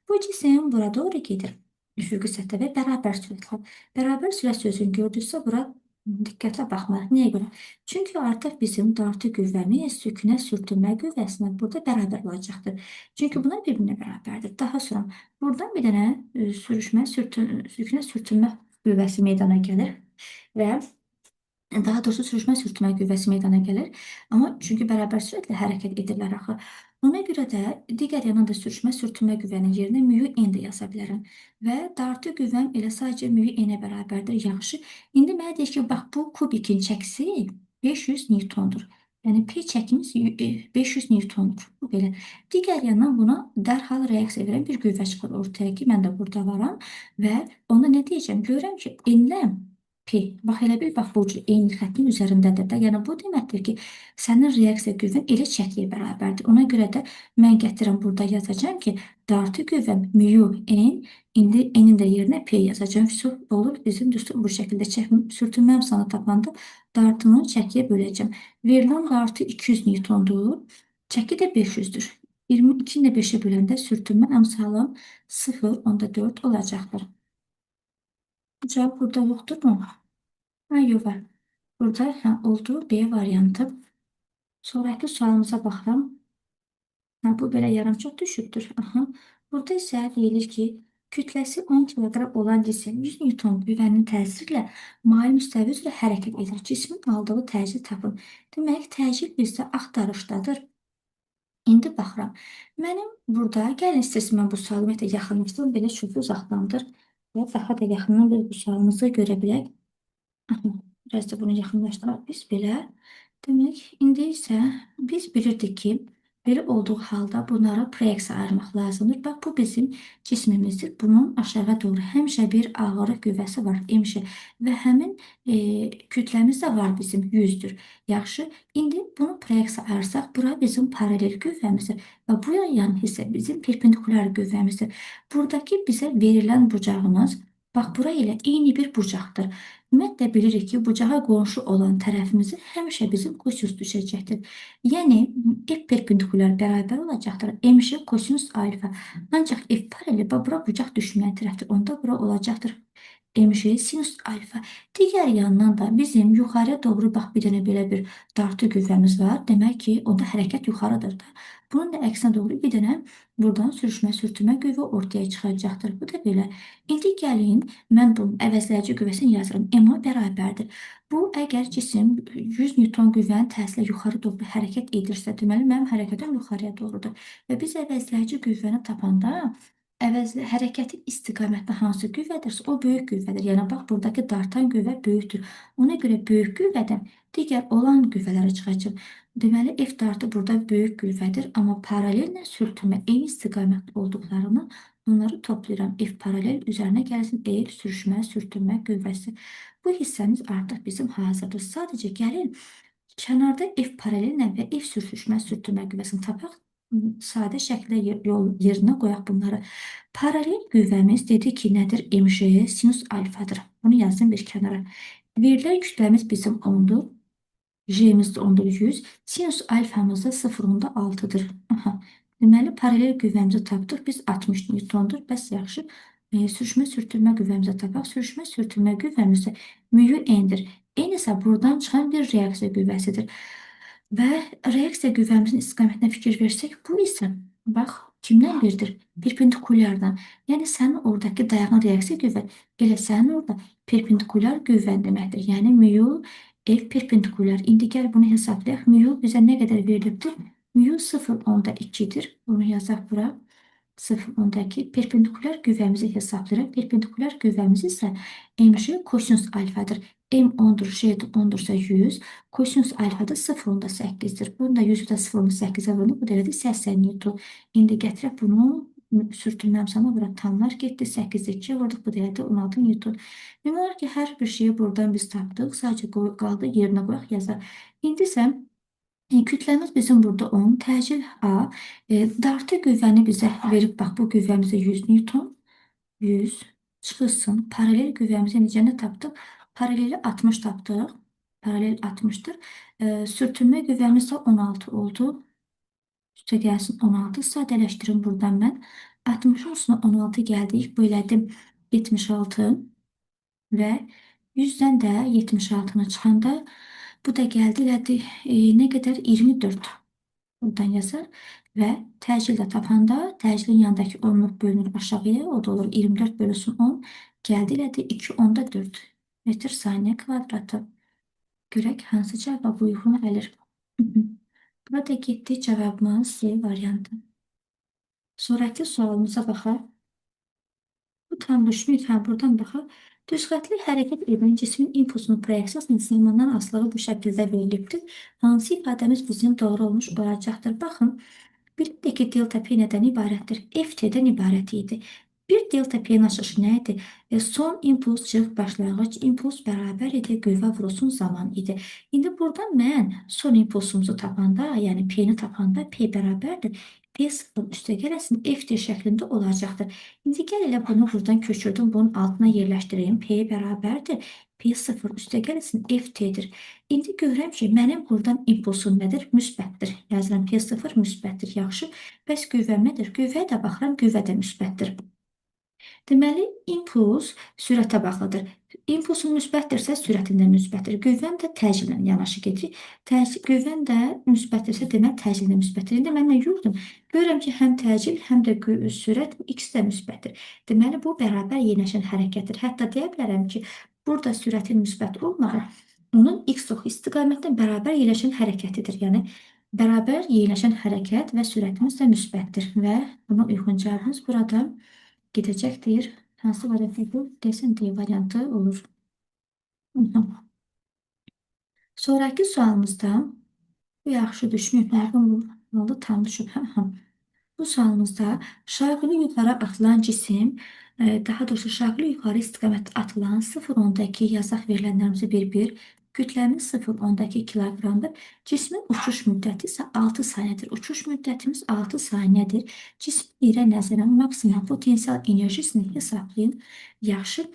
bu cisim bura doğru gedir. Üfüqi səthdə və bərabər sürətlə. Bərabər sürət sözünü gördüksə, bura diqqətlə baxmalıyıq. Niyə görə? Çünki artıq bizim dartı qüvvəmiz sükünə sürtünmə qüvvəsinə burada bərabər olacaqdır. Çünki bunlar bir-birinə bərabərdir. Daha sonra buradan bir dənə sükünə sürtünmə qüvvəsi meydana gəlir və daha doğrusu sürüşmə sürtünmə qüvvəsi meydana gəlir. Amma çünki bərabər sürətlə hərəkət edirlər axı. Ona görə də digər yandan da sürüşmə sürtünmə qüvvənin yerinə μ n də yaza bilərəm. Və dartı qüvvəm elə sadəcə μ n-ə bərabərdir. Yaxşı. İndi mənə deyir ki, bax bu kubikin çəkisi 500 Newtondur. Yəni P çəkimiz 500 Newtondur. Bu belə. Digər yandan buna dərhal reaksiya verən bir qüvvə çıxır ortaya ki, mən də burada varam və onda nə deyəcəm? Görürəm ki, n-lə P. Bax, elə bil, bax, bu cür eyni xəttin üzərindədir də. Yəni, bu deməkdir ki, sənin reaksiya qüvvən elə çəkiyə bərabərdir. Ona görə də mən gətirəm burada yazacağım ki, dartı qüvvəm μ n, indi n-in də yerinə P yazacağım. Olur, bizim düstur bu şəkildə sürtünmə əmsalını tapanda dartını çəkiyə böləcəm. Verilən dartı 200 Newtondur, çəki də 500-dür. 22-ni də 5-ə böləndə sürtünmə əmsalım 0,4 olacaqdır. Bu cavab burada yoxdurmu? Ha, yox var. Burada oldu B variantı. Sonraki sualımıza baxıram. Bu belə yarımçıq düşübdür. Aha. Burada isə deyilir ki, kütləsi 10 kiloqram olan cisim 100 Newton qüvvənin təsiri ilə mail müstəvi üzrə hərəkət edir. Cismin aldığı təcili tapın. Demək, təcil bizdə axtarışdadır. İndi baxıram. Mənim burada, gəlin istəsin mən bu sualı ümumiyyətlə yaxınlaşdırım, belə çox uzaqdandır. Və daha da yaxından biz bu sualımızı görə bilək. Biraz da bunu yaxınlaşdıraq biz belə. Demək, indi isə biz bilirdik ki, belə olduğu halda bunlara proyeksiya ayırmaq lazımdır. Bax, bu bizim cismimizdir. Bunun aşağı doğru həmişə bir ağırlıq qüvvəsi var, emişə. Və həmin kütləmiz də var bizim 100-dür. Yaxşı, indi bunu proyeksiya ayırsaq, bura bizim paralel qüvvəmizdir. Və bu yan hissə bizim perpendikulyar qüvvəmizdir. Buradakı bizə verilən bucağımız, bax, bura ilə eyni bir bucaqdır. Ümumiyyətlə bilirik ki, bucağa qonşu olan tərəfimizin həmişə bizim kosinus düşəcəkdir. Yəni, F perpendikulyar bərabər olacaqdır. M kosinus alfa. Ancaq F paralel, bura bucaq düşməyən tərəfdir. Onda bura olacaqdır M sinus alfa. Digər yandan da bizim yuxarıya doğru bax bir dənə belə bir dartı qüvvəmiz var. Demək ki, onda hərəkət yuxarıdır da. Bunun da əksinə doğru bir dənə buradan sürtünmə qüvvə ortaya çıxacaqdır. Bu da belə. İndi gəlin, mən bunun əvəzləyici qüvvəsini yazıram. M-a bərabərdir. Bu, əgər cisim 100 Newton qüvvənin təsirlə yuxarı doğru hərəkət edirsə, deməli, mənim hərəkətim yuxarıya doğrudur. Və biz əvəzləyici qüvvəni tapanda, hərəkətin istiqaməti hansı qüvvədirsə, o böyük qüvvədir. Yəni, bax, buradakı dartan qüvvə böyükdür. Ona görə böyük qüvvədən digər olan qüvvələrə çıxacaq. Deməli, F dartı burada böyük qüvvədir, amma paralellə sürtünmə eyni istiqamət olduqlarını onları toplayıram. F paralel üzərinə gəlsin, eğil, sürtünmə qüvvəsi. Bu hissəmiz artıq bizim hazırdır. Sadəcə gəlin, kənarda F paralellə və F sürtünmə qüvvəsini tapaq. Sadə şəkildə yerinə qoyaq bunları. Paralel qüvvəmiz dedi ki, nədir? MJ sinus alfadır. Bunu yazdım bir kənara. Verilən kütləmiz bizim 10-dur. J'miz də 10'dur 100. Sinus alfamız da 0,6'dır. Deməli, paralel qüvvəmizi tapdıq. Biz 60 Newtondur. Bəs yaxşı. Sürtünmə qüvvəmizi tapaq. Sürtünmə qüvvəmiz də μ-n'dir. N isə buradan çıxan bir reaksiya qüvvəsidir. Və reaksiya qüvvəmizin istiqamətinə fikir versək, bu isə, bax, kimdən biridir? Perpendikulyardan. Yəni, sənin oradakı dayanan reaksiya qüvvən, elə sənin orada perpendikulyar qüvvən deməkdir. Yəni, F perpendikulyar. İndi gəl bunu hesablayaq. Bizə nə qədər verilibdir? 0,2'dir. Bunu yazaq bura. 0,2. Perpendikulyar qüvvəmizi hesablayırıq. Perpendikulyar qüvvəmiz isə MJ kosinus alfadır. M 10'dur, J 10'dursa 100. Kosinus alfa da 0,8'dir. Bunu da 100'ü də 0,8'ə vurulur. Bu da elədir 80 Newton. İndi gətirək bunu sürtünməmişsə, amma bura tamlar getdi. 8-də 2 vurduq. Bu deyildi 16 Newton. Demək olar ki, hər bir şeyi buradan biz tapdıq. Sadəcə qaldı yerinə qoyaq yazaq. İndi isə kütləmiz bizim burada 10, təcil A. Dartı qüvvəni bizə verib, bax bu qüvvəmizə 100 Newton, 100 çıxılsın. Paralel qüvvəmizi necə tapdıq? Paraleli 60 tapdıq. Paralel 60-dır. Sürtünmə qüvvəmiz də 16 oldu. Üstə gəlsin 16. Sadələşdirim buradan mən. 60-ın üstünə 16 gəldik. Bölədim 76 və 100-dən də 76-nı çıxanda bu da gəldi elədi. Nə qədər? 24. Buradan yazar və təcildə tapanda təcilin yanındakı 10-luq bölünür aşağıya. O da olur 24 bölünsün 10. Gəldi elədi 2/4 metr saniyə kvadratı. Görək hansı cavab uyğun gəlir. Burada getdi cavabımız C variantı. Sonraki sualımıza baxaq. Bu tam düşmük, buradan baxaq. Düzxətli hərəkət edən cismin impulsunun proyeksiyasının zamandan asılığı bu şəkildə verilibdir. Hansı ifadəmiz bizim doğru olmuş olacaqdır? Baxın, bir ki delta P nədən ibarətdir? FT-dən ibarət idi. Bir delta P-nin açılışı nə idi? Son impuls çıx başlanğıc impuls bərabər idi, qüvvə vurusun zaman idi. İndi buradan mən son impulsumuzu tapanda, yəni P-ni tapanda P bərabərdir. P0 üstə gələsin FT şəklində olacaqdır. İndi gəl elə bunu buradan köçürdüm, bunun altına yerləşdireyim. P bərabərdir. P0 üstə gələsin FT-dir. İndi görürəm ki, mənim buradan impulsum nədir? Müsbətdir. Yazıram P0 müsbətdir. Yaxşı. Bəs qüvvəm nədir? Qüvvəyə də baxıram, qüvvə də müsbətdir. Deməli, impuls sürətə bağlıdır. İmpulsun müsbətdirsə, sürətin də müsbətdir. Qüvvəm də təcillə yanaşı gedir. Qüvvəm də müsbətdirsə, demək təcil də müsbətdir. İndi mən nə gördüm? Görürəm ki, həm təcil, həm də sürət ikisi də müsbətdir. Deməli, bu bərabər yeniləşən hərəkətdir. Hətta deyə bilərəm ki, burada sürətin müsbət olmağı onun x istiqamətlə bərabər yeniləşən hərəkətidir. Yəni, bərabər yeniləşən hərəkət və sürətimiz də müsbətdir və buna uyğun cavabımız burada gedəcəkdir. Hansı variantı bu? Desin D variantı olur. Sonraki sualımızda bu yaxşı düşməyib. Məğlum oldu, tam düşüb. Bu sualımızda şaquli yuxarı atılan cisim, daha doğrusu şaquli yuxarı istiqamət atılan 0,2 yazaq verilənlərimizi bir-bir. Kütləmiz 0,2 kiloqramdır. Cismin uçuş müddəti isə 6 saniyədir. Uçuş müddətimiz 6 saniyədir. Cismin yerə nəzərən maksimal potensial enerjisini hesablayın. Yaxşı.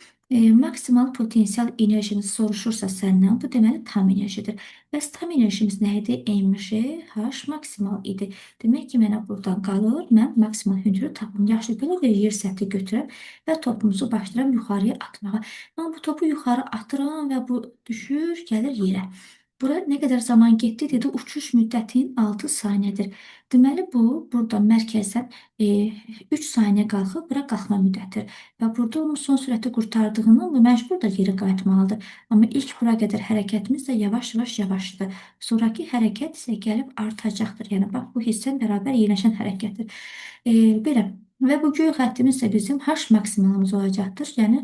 Maksimal potensial enerjini soruşursa səndən, bu deməli tam enerjidir. Bəs tam enerjimiz nə idi? MJ H maksimal idi. Demək ki, mənə buradan qalır, mən maksimal hündürlüyü tapım. Yaxşı, belə bir yer səthi götürəm və topumuzu başlayıram yuxarıya atmağa. Mən bu topu yuxarı atıram və bu düşür, gəlir yerə. Bura nə qədər zaman getdi? Dedi, uçuş müddətin 6 saniyədir. Deməli, bu, burada mərkəzdən 3 saniyə qalxıb, bura qalxma müddətidir. Və burada onun son sürəti qurtardığından bu məcbur da geri qayıtmalıdır. Amma ilk bura qədər hərəkətimiz də yavaş-yavaş yavaşdır. Sonraki hərəkət isə gəlib artacaqdır. Yəni, bax, bu hissə bərabər yeniləşən hərəkətdir. Belə. Və bu göy xəttimiz isə bizim H maksimalımız olacaqdır. Yəni,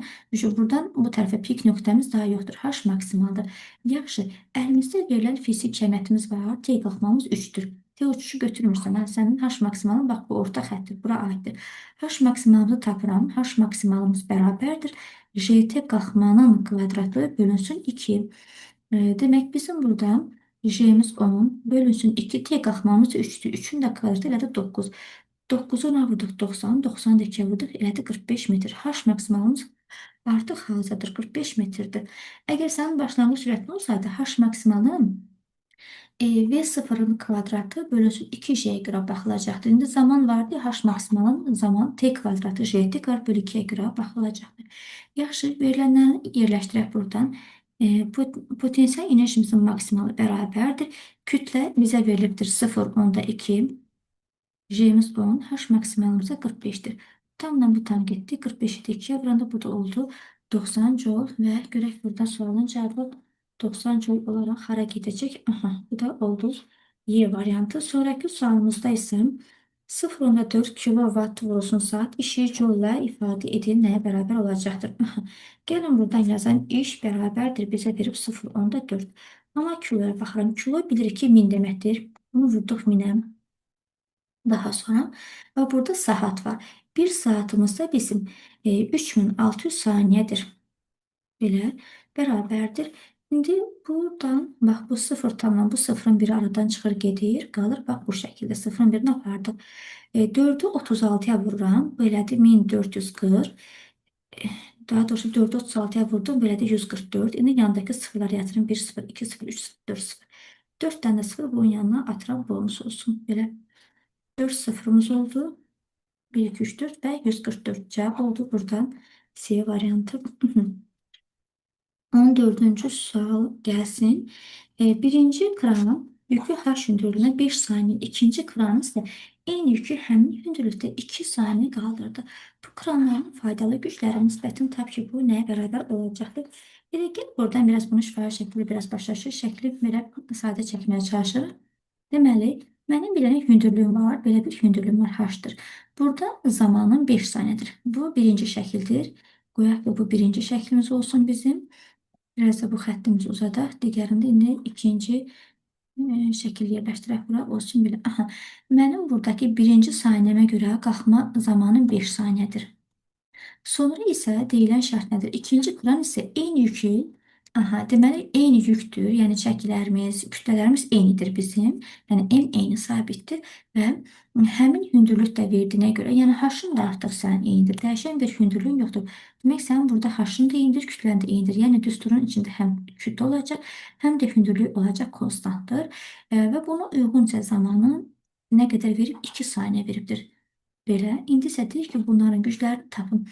buradan bu tərəfə pik nöqtəmiz daha yoxdur. H maksimaldır. Yaxşı, əlimizdə verilən fizik kəmiyyətimiz var. T qalxmamız 3-dür. T uçuşu götürmürsən. Sənin H maksimalın, bax, bu orta xəttir. Bura aiddir. H maksimalımızı tapıram. H maksimalımız bərabərdir. JT qalxmanın kvadratı bölünsün 2. Demək, bizim burada J'miz 10 bölünsün 2. T qalxmamız 3-dür. 3-ün də kvadratı elədi 9. 9-u ona vurduq 90, 90-ı da 2-yə vurduq, elədi 45 metr. H maksimalımız artıq hazırdır, 45 metrdir. Əgər sənin başlanğıc sürətin olsaydı, H maksimalın V0-ın kvadratı bölünsün 2J-yə görə baxılacaqdır. İndi zaman vardı, H maksimalın zaman T kvadratı JT bölü 2-yə görə baxılacaqdır. Yaxşı, verilənləri yerləşdirək buradan. Potensial enerjimizin maksimalı bərabərdir. Kütlə bizə verilibdir 0,2. J'miz 10, H maksimalımıza 45'dir. Tamdan bu tam getdi. 45'i də 2'ye vuranda bu da oldu 90 joule və görək burada sualın cavabı 90 joule olaraq hara gedəcək? Aha, bu da oldu Y variantı. Sonraki sualımızda isə 0,4 kilowatt vurulsun saat işi joule ilə ifadə edin nəyə bərabər olacaqdır? Aha, gəlin buradan yazan iş bərabərdir. Bizə verib 0,4. Amma kiloya baxıram. Kilo bilirik ki 1000 deməkdir. Bunu vurduq 1000'ə. Daha sonra və burada saat var. Bir saatımızda bizim 3600 saniyedir. Belə bərabərdir. İndi buradan, bax, bu 0 tamam, bu sıfırın biri aradan çıxır, gedir, qalır, bax, bu şəkildə sıfırın birini apardım. 4-ü 36-ya vururam, belədir 1440. Daha doğrusu 4-ü 36-ya vurdum, belədir 144. İndi yandakı sıfırları yatırım, 1 0, 2 0, 3 0, 4 0. 4 dənə sıfır bunun yanına atıram, bonus olsun. Belə 4 sıfırımız oldu. 1, 2, 3, 4 və 144 cavab oldu. Buradan C variantı. 14-cü sual gəlsin. Birinci kran yükü H hündürlüğünə 5 saniyə, ikinci kran isə eyni yükü həmin hündürlükdə 2 saniyə qaldırdı. Bu kranların faydalı gücləri nisbətini tap ki, bu nəyə bərabər olacaqdır? Gəlin buradan biraz bunu şifahi şəkli, biraz başlaşır şəkli belə sadə çəkməyə çalışırıq. Deməli, mənim belə hündürlüyüm var, belə bir hündürlüyüm var H-dır. Burada zamanım 5 saniyədir. Bu birinci şəkildir. Qoyaq ki, bu birinci şəklimiz olsun bizim. Biraz da bu xəttimizi uzadaq. Digərində indi ikinci şəkil yerləşdirək bura olsun belə. Aha, mənim buradakı birinci saniyəmə görə qalxma zamanım 5 saniyədir. Sonra isə deyilən şərt nədir? İkinci kran isə eyni yükü, deməli eyni yükdür. Yəni çəkilərimiz, kütlələrimiz eynidir bizim. Yəni M eyni sabitdir və həmin hündürlük də verdiyinə görə, yəni H-ın da artıq sənin eynidir. Dəyişən bir hündürlüyün yoxdur. Demək sənin burada H-ın da eynidir, kütlən də eynidir. Yəni düsturun içində həm kütle olacaq, həm də hündürlük olacaq konstantdır. Və buna uyğunca zamanı nə qədər verib? 2 saniyə veribdir. Belə. İndi isə deyir ki, bunların güclərini tapın.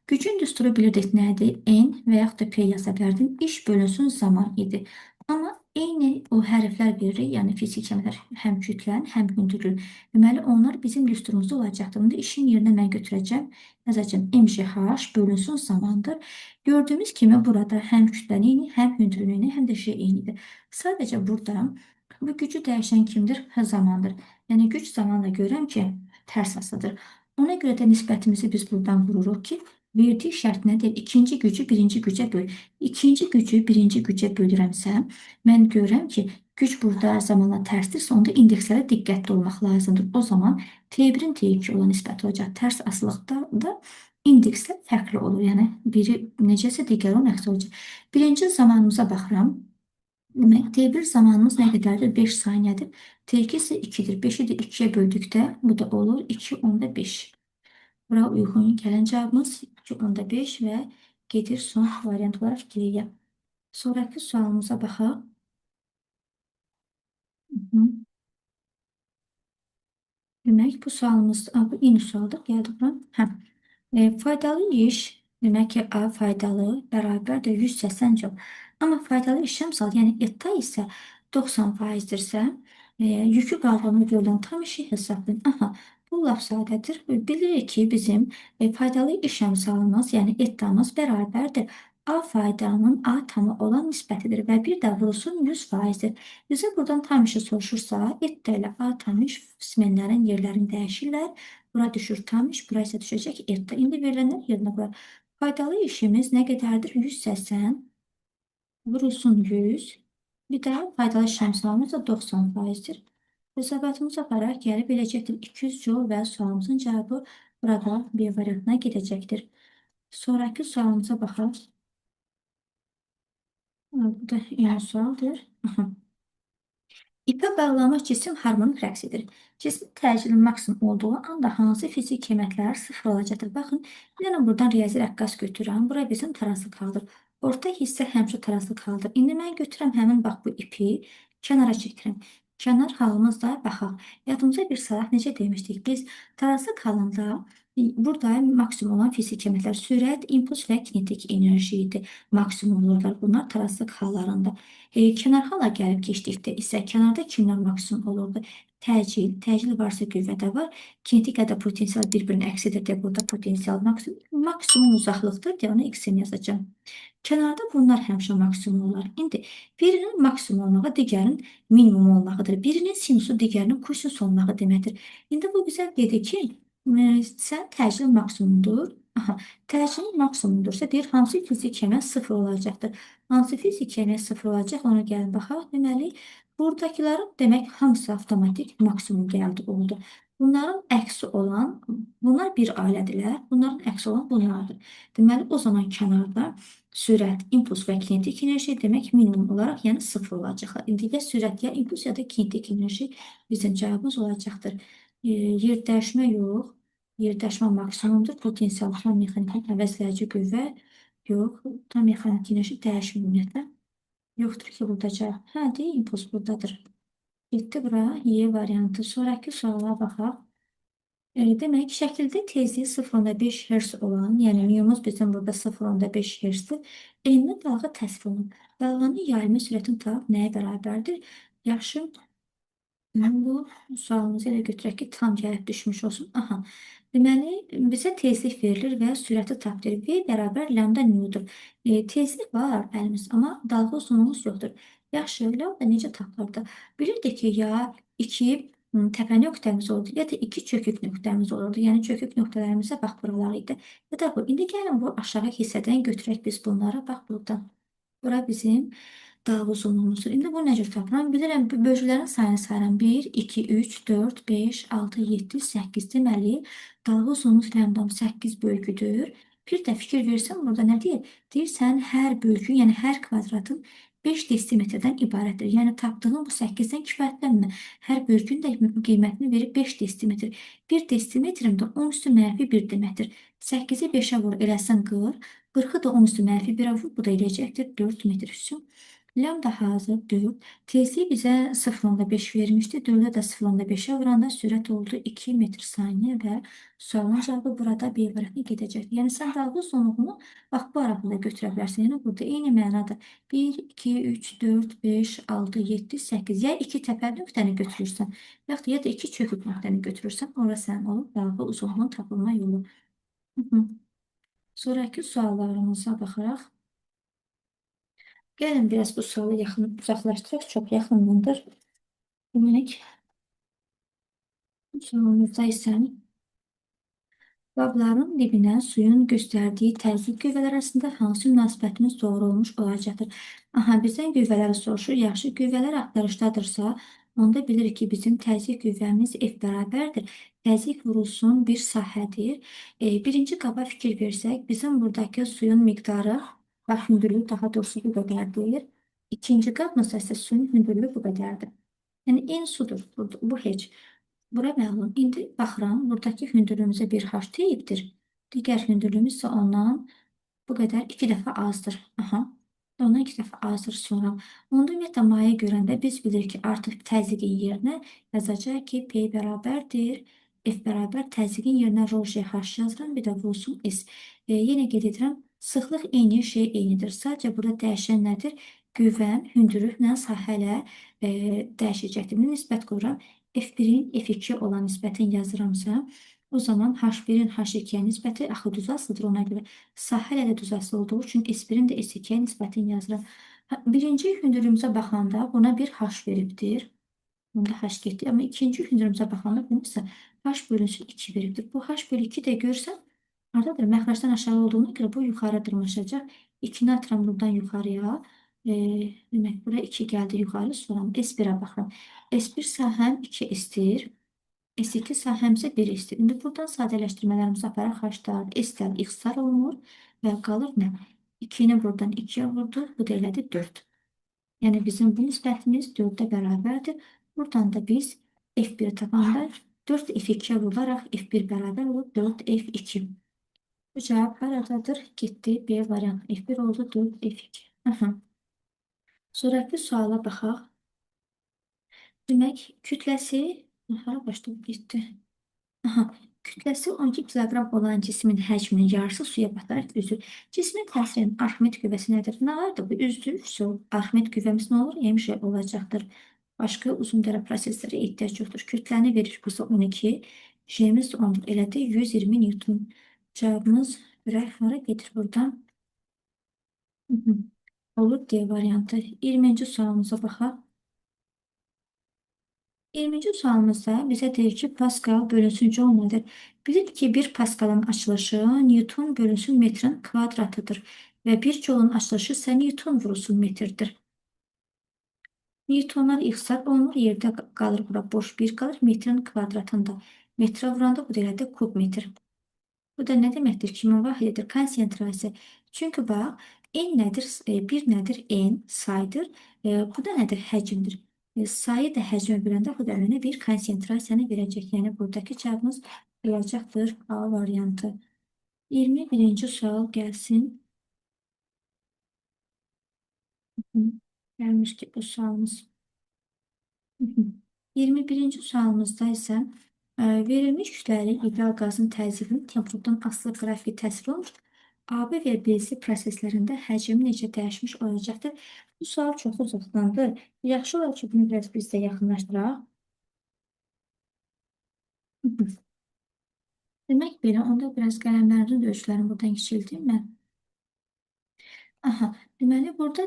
Gücün düsturu bilirdik nədir? N və yaxud da P yaza bilərdim. İş bölünsün zaman idi. Amma eyni o hərflər veririk, yəni fiziki əmrlər həm kütlən, həm hündürlük. Deməli, onlar bizim düsturumuzda olacaqdır. İndi işin yerinə mən götürəcəm. Yazacağım MJH bölünsün zamandır. Gördüyümüz kimi burada həm kütlən eyni, həm hündürlüyünü, həm də şey eynidir. Sadəcə burada bu gücü dəyişən kimdir? Zamandır. Yəni güc zamanla görürəm ki, tərs asıdır. Ona görə də nisbətimizi biz buradan vururuq ki, verdiyi şərt nədir? İkinci gücü birinci gücə böl. İkinci gücü birinci gücə bölürəmsə, mən görürəm ki, güc burada zamanla tərsdirsə, onda indekslərə diqqətli olmaq lazımdır. O zaman T1-in T2 olan nisbəti olacaq. Tərs asılıqda da indekslər fərqli olur. Yəni biri necəsə digəri onun əksi olacaq. Birinci zamanımıza baxıram. Demək, T1 zamanımız nə qədərdir? 5 saniyədir. T2 isə 2-dir. 5-i də 2-yə böldükdə bu da olur 2 onda 5. Bura uyğun gələn cavabımız 2 onda 5 və gedir son variant olaraq geriyə. Sonraki sualımıza baxaq. Demək, bu sualımız, bu eyni sualdır. Gəldik bura. Faydalı iş, demək ki, A faydalı bərabərdir 180 joule. Amma faydalı işlem salı, yəni ETA isə 90%dirsə, yükü qaldırma görülən tam işi hesablayın. Bu laf sadədir. Bilirik ki, bizim faydalı iş əmsalımız, yəni ETA-mız bərabərdir. A faydanın A tamı olan nisbətidir və bir də vurulsun 100%-dir. Bizə buradan tam işi soruşursa, ETA ilə A tam iş simenlərin yerlərini dəyişirlər. Bura düşür tam iş, bura isə düşəcək ETA. İndi verilənlər yerinə qoyaq. Faydalı işimiz nə qədərdir? 180 vurulsun 100. Bir də faydalı işləmsalımız da 90%-dir. Hesabatımıza aparaq gəlib eləcəkdir 200 joule və sualımızın cavabı burada B variantına gedəcəkdir. Sonraki sualımıza baxaq. Bu da eyni sualdır. İpə bağlanmış cisim harmonik rəqs edir. Cismin təcili maksimum olduğu anda hansı fizik qiymətlər sıfır olacaqdır? Baxın, yəni buradan riyazi rəqqas götürürəm. Bura bizim tarazı qaldır. Orta hissə həmişə tarazı qaldır. İndi mən götürürəm həmin bax bu ipi kənara çəkirəm. Kənar halımızda baxaq. Yadımıza bir salaq necə demişdik? Biz tarazı qalanda burada maksimum olan fizik qiymətlər sürət, impuls və kinetik enerji idi. Maksimum olurlar bunlar tarazlıq hallarında. Kənar hala gəlib keçdikdə isə kənarda kimlər maksimum olurdu? Təcil varsa qüvvədə var. Kinetik ya da potensial bir-birini əks edir deyə burada potensial maksimum uzaqlıqdır deyə ona x-in yazacağım. Kənarda bunlar həmişə maksimum olar. İndi birinin maksimum olmağı digərinin minimum olmağıdır. Birinin sinusu digərinin kosinus olmağı deməkdir. İndi bu bizə dedi ki, sən təcil maksimumdur. Təcil maksimumdursa deyir, hansı fizik əməl sıfır olacaqdır. Hansı fizik əməl sıfır olacaq, ona gəlin baxaq. Deməli, buradakilərin demək hamısı avtomatik maksimum gəldi oldu. Bunların əksi olan, bunlar bir ailədirlər. Bunların əksi olan bunlardır. Deməli, o zaman kənarda sürət, impuls və kinetik enerji demək minimum olaraq, yəni sıfır olacaqlar. İndi ya sürət, ya impuls, ya da kinetik enerji bizim cavabımız olacaqdır. Yer dəyişmə yox. Yer dəyişmə maksimumdur. Potensial tam mexanik əvəzləyici qüvvə yox. Tam mexanik enerji dəyişmir ümumiyyətlə. Yoxdur ki, burada cavab. Hə, deyil, impuls buradadır. Getdi bura. Y variantı. Sonraki suala baxaq. Demək, şəkildə tezliyi 0,5 Hz olan, yəni miyomuz bizim burada 0,5 Hz-dir. Enli dalğa təsvir olunur. Dalğanın yayılma sürətini tapıb nəyə bərabərdir? Yaxşı, mən bu sualımızı elə götürək ki, tam gəlib düşmüş olsun. Aha. Deməli, bizə tezlik verilir və sürəti tapdırır. V bərabər lambda newdur. Tezlik var əlimiz, amma dalğa uzunluğumuz yoxdur. Yaxşı, lambda necə tapılır da? Bilirdik ki, ya 2 təpə nöqtəmiz oldu, ya da 2 çökük nöqtəmiz olurdu. Yəni, çökük nöqtələrimizə bax, buralar idi. Ya da bu, indi gəlin bu aşağı hissədən götürək biz bunlara, bax, buradan. Bura bizim dalğa uzunluğumuzdur. İndi bu necə tapıram? Bilirəm, bölgülərin sayını sayıram. 1, 2, 3, 4, 5, 6, 7, 8. Deməli, dalğa uzunluğu lambdam 8 bölgüdür. Bir də fikir versən, burada nə deyir? Deyirsən, hər bölgü, yəni hər kvadratın 5 desimetrdən ibarətdir. Yəni, tapdığın bu 8-dən kifayətlənmə. Hər bölgünün də qiymətini verib 5 desimetr. 1 desimetrim də 10 üstü mənfi 1 deməkdir. 8-i 5-ə vur, eləsən 40. 40-ı da 10 üstü mənfi 1-ə vur, bu da eləyəcəkdir 4 metr üstü. Lambda hazır 4. Tezliyi bizə 0,5 vermişdi. 4-ə də 0,5-ə vuranda sürət oldu 2 metr saniyə və sualın cavabı burada B variantına gedəcəkdir. Yəni, sən dalğa uzunluğunu bax, bu arabada götürə bilərsən. Yəni, burada eyni mənadır. 1, 2, 3, 4, 5, 6, 7, 8. Ya 2 təpəli nöqtəni götürürsən, yaxud ya da 2 çökük nöqtəni götürürsən, ora sənin olur dalğa uzunluğunun tapılma yolu. Sonraki suallarımıza baxaraq. Gəlin biraz bu sualı uzaqlaşdıraq, çox yaxındır. Demək, bu sualımızda isə qabların dibinə suyun göstərdiyi təzyiq qüvvələri arasında hansı münasibətimiz doğru olmuş olacaqdır? Aha, bizdən qüvvələri soruşur. Yaxşı, qüvvələr axtarışdadırsa, onda bilirik ki, bizim təzyiq qüvvəmiz F bərabərdir. Təzyiq vurulsun bir sahədir. Birinci qaba fikir versək, bizim buradakı suyun miqdarı, bax, hündürlüyü daha doğrusu bu qədərdir. İkinci qabımızda isə suyun hündürlüyü bu qədərdir. Yəni, en sudur, bu heç. Bura məlum. İndi baxıram, buradakı hündürlüyümüzə bir H deyibdir. Digər hündürlüyümüz isə ondan bu qədər 2 dəfə azdır. Aha. Ondan 2 dəfə azdır sonra. Onda ümumiyyətlə maye görəndə biz bilirik ki, artıq təzyiqin yerinə yazacaq ki, P bərabərdir. F bərabər təzyiqin yerinə rho J H yazıram. Bir də vursun S. Yenə qeyd edirəm. Sıxlıq eyni, şey eynidir. Sadəcə burada dəyişən nədir? Qüvvəm hündürlüklə sahələ dəyişəcəkdir. Nisbət qoyuram. F1-in F2 olan nisbətini yazıramsa, o zaman H1-in H2-yə nisbəti axı düz asılıdır ona görə. Sahə ilə də düz asılı olduğu üçün S1-in də S2-yə nisbətini yazıram. Birinci hündürlüyümüzə baxanda buna bir H veribdir. Bunda H getdi. Amma ikinci hündürlüyümüzə baxanda bunu isə H bölünsün 2 veribdir. Bu H bölü 2 də görsən, haradadır? Məxrəcdən aşağı olduğuna görə bu yuxarı dırmaşacaq. 2-ni atıram buradan yuxarıya. Demək, bura 2 gəldi yuxarı, sonra S1-ə baxıram. S1 sahəm 2 S-dir. S2 sahəm isə 1 S-dir. İndi buradan sadələşdirmələrimizi aparaq. H-lar, S-lər, X-lar olunur və qalır nə? 2-ni buradan 2-yə vurduq. Bu da elədi 4. Yəni, bizim bu nisbətimiz 4-ə bərabərdir. Buradan da biz F1-i tapanda 4 F2-yə vurularaq F1 bərabər olur 4 F2. Bu cavab haradadır? Getdi B variantı. F1 oldu 4 F2. Aha. Sonraki suala baxaq. Demək, kütləsi, hara başlayıb getdi? Aha, kütləsi 12 kiloqram olan cismin həcminin yarısı suya bataraq üzür. Cismin təsirinin Arximet qüvvəsi nədir? Nə vardı bu? Üzdür, Arximet qüvvəmiz nə olur? Həmişə olacaqdır. Başqa uzundərə proseslərə ehtiyac yoxdur. Kütləni verir bizə 12, J'miz 10, elədi 120 Newton. Cavabımız görək, hara gedir buradan? Olur D variantı. 20-ci sualımıza baxaq. 20-ci sualımızda bizə deyir ki, Pascal bölünsün Joule nədir? Bilir ki, 1 Pascalın açılışı Newton bölünsün metrin kvadratıdır və 1 Joule'un açılışı isə Newton vurulsun metrdir. Newtonlar ixtisar olunur, yerdə qalır bura boş 1 qalır metrin kvadratında. Metrə vuranda bu deməli kub metr. Bu da nə deməkdir? Kimin vahididir? Konsentrasiya. Çünki bax, n nədir? 1 nədir? N saydır. Bu da nədir? Həcmdir. Sayı da həcmə böləndə bu da mənə bir konsentrasiyanı verəcək. Yəni buradakı cavabımız olacaqdır A variantı. 21-ci sual gəlsin. Gəlmiş ki, bu sualımız. 21-ci sualımızda isə verilmiş kütləli ideal qazın təzyiqinin temperaturdan asılı qrafiki təsvir olunur. AB və BC proseslərində həcmi necə dəyişmiş olacaqdır? Bu sual çox uzaqdandır. Yaxşı olar ki, bunu biraz bizdə yaxınlaşdıraq. Demək belə, onda biraz qələmlərin də ölçülərini buradan kiçildim mən. Aha, deməli, burada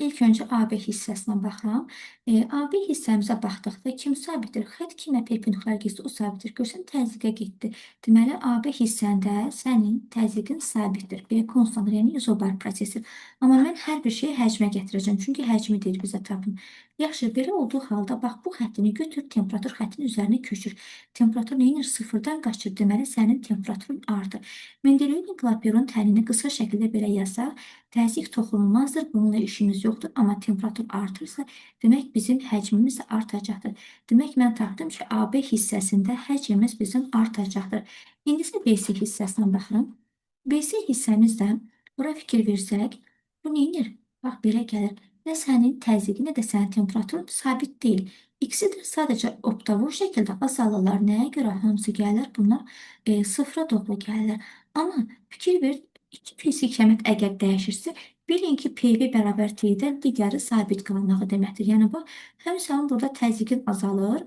ilk öncə AB hissəsinə baxıram. AB hissəmizə baxdıqda kim sabitdir? Xətt kimə perpendikular getsə, o sabitdir. Görsən, təzyiqə getdi. Deməli, AB hissəndə sənin təzyiqin sabitdir. B konstantdır, yəni izobar prosesdir. Amma mən hər bir şeyi həcmə gətirəcəm. Çünki həcmi deyir bizə tapın. Yaxşı, belə olduğu halda, bax, bu xəttini götür, temperatur xəttinin üzərinə köçür. Temperatur neyinir? Sıfırdan qaçır. Deməli, sənin temperaturun artır. Mendeleevin Klaperon tənini qısa şəkildə belə yazsaq, təzyiq toxunulmazdır, bununla işimiz yoxdur. Amma temperatur artırsa, demək bizim həcmimiz də artacaqdır. Demək, mən tapdım ki, AB hissəsində həcmimiz bizim artacaqdır. İndi isə BC hissəsinə baxıram. BC hissəmizdə bura fikir versək, bu neyinir? Bax, belə gəlir. Nə sənin təzyiqin, nə də sənin temperaturun sabit deyil. İkisi də sadəcə oktavur şəkildə azalırlar. Nəyə görə? Hamısı gəlirlər, bunlar sıfıra doğru gəlirlər. Amma fikir ver, iki fiziki əməd əgər dəyişirsə, bilin ki, PV bərabər T-dən digəri sabit qalmağı deməkdir. Yəni, bu, həm sənin burada təzyiqin azalır,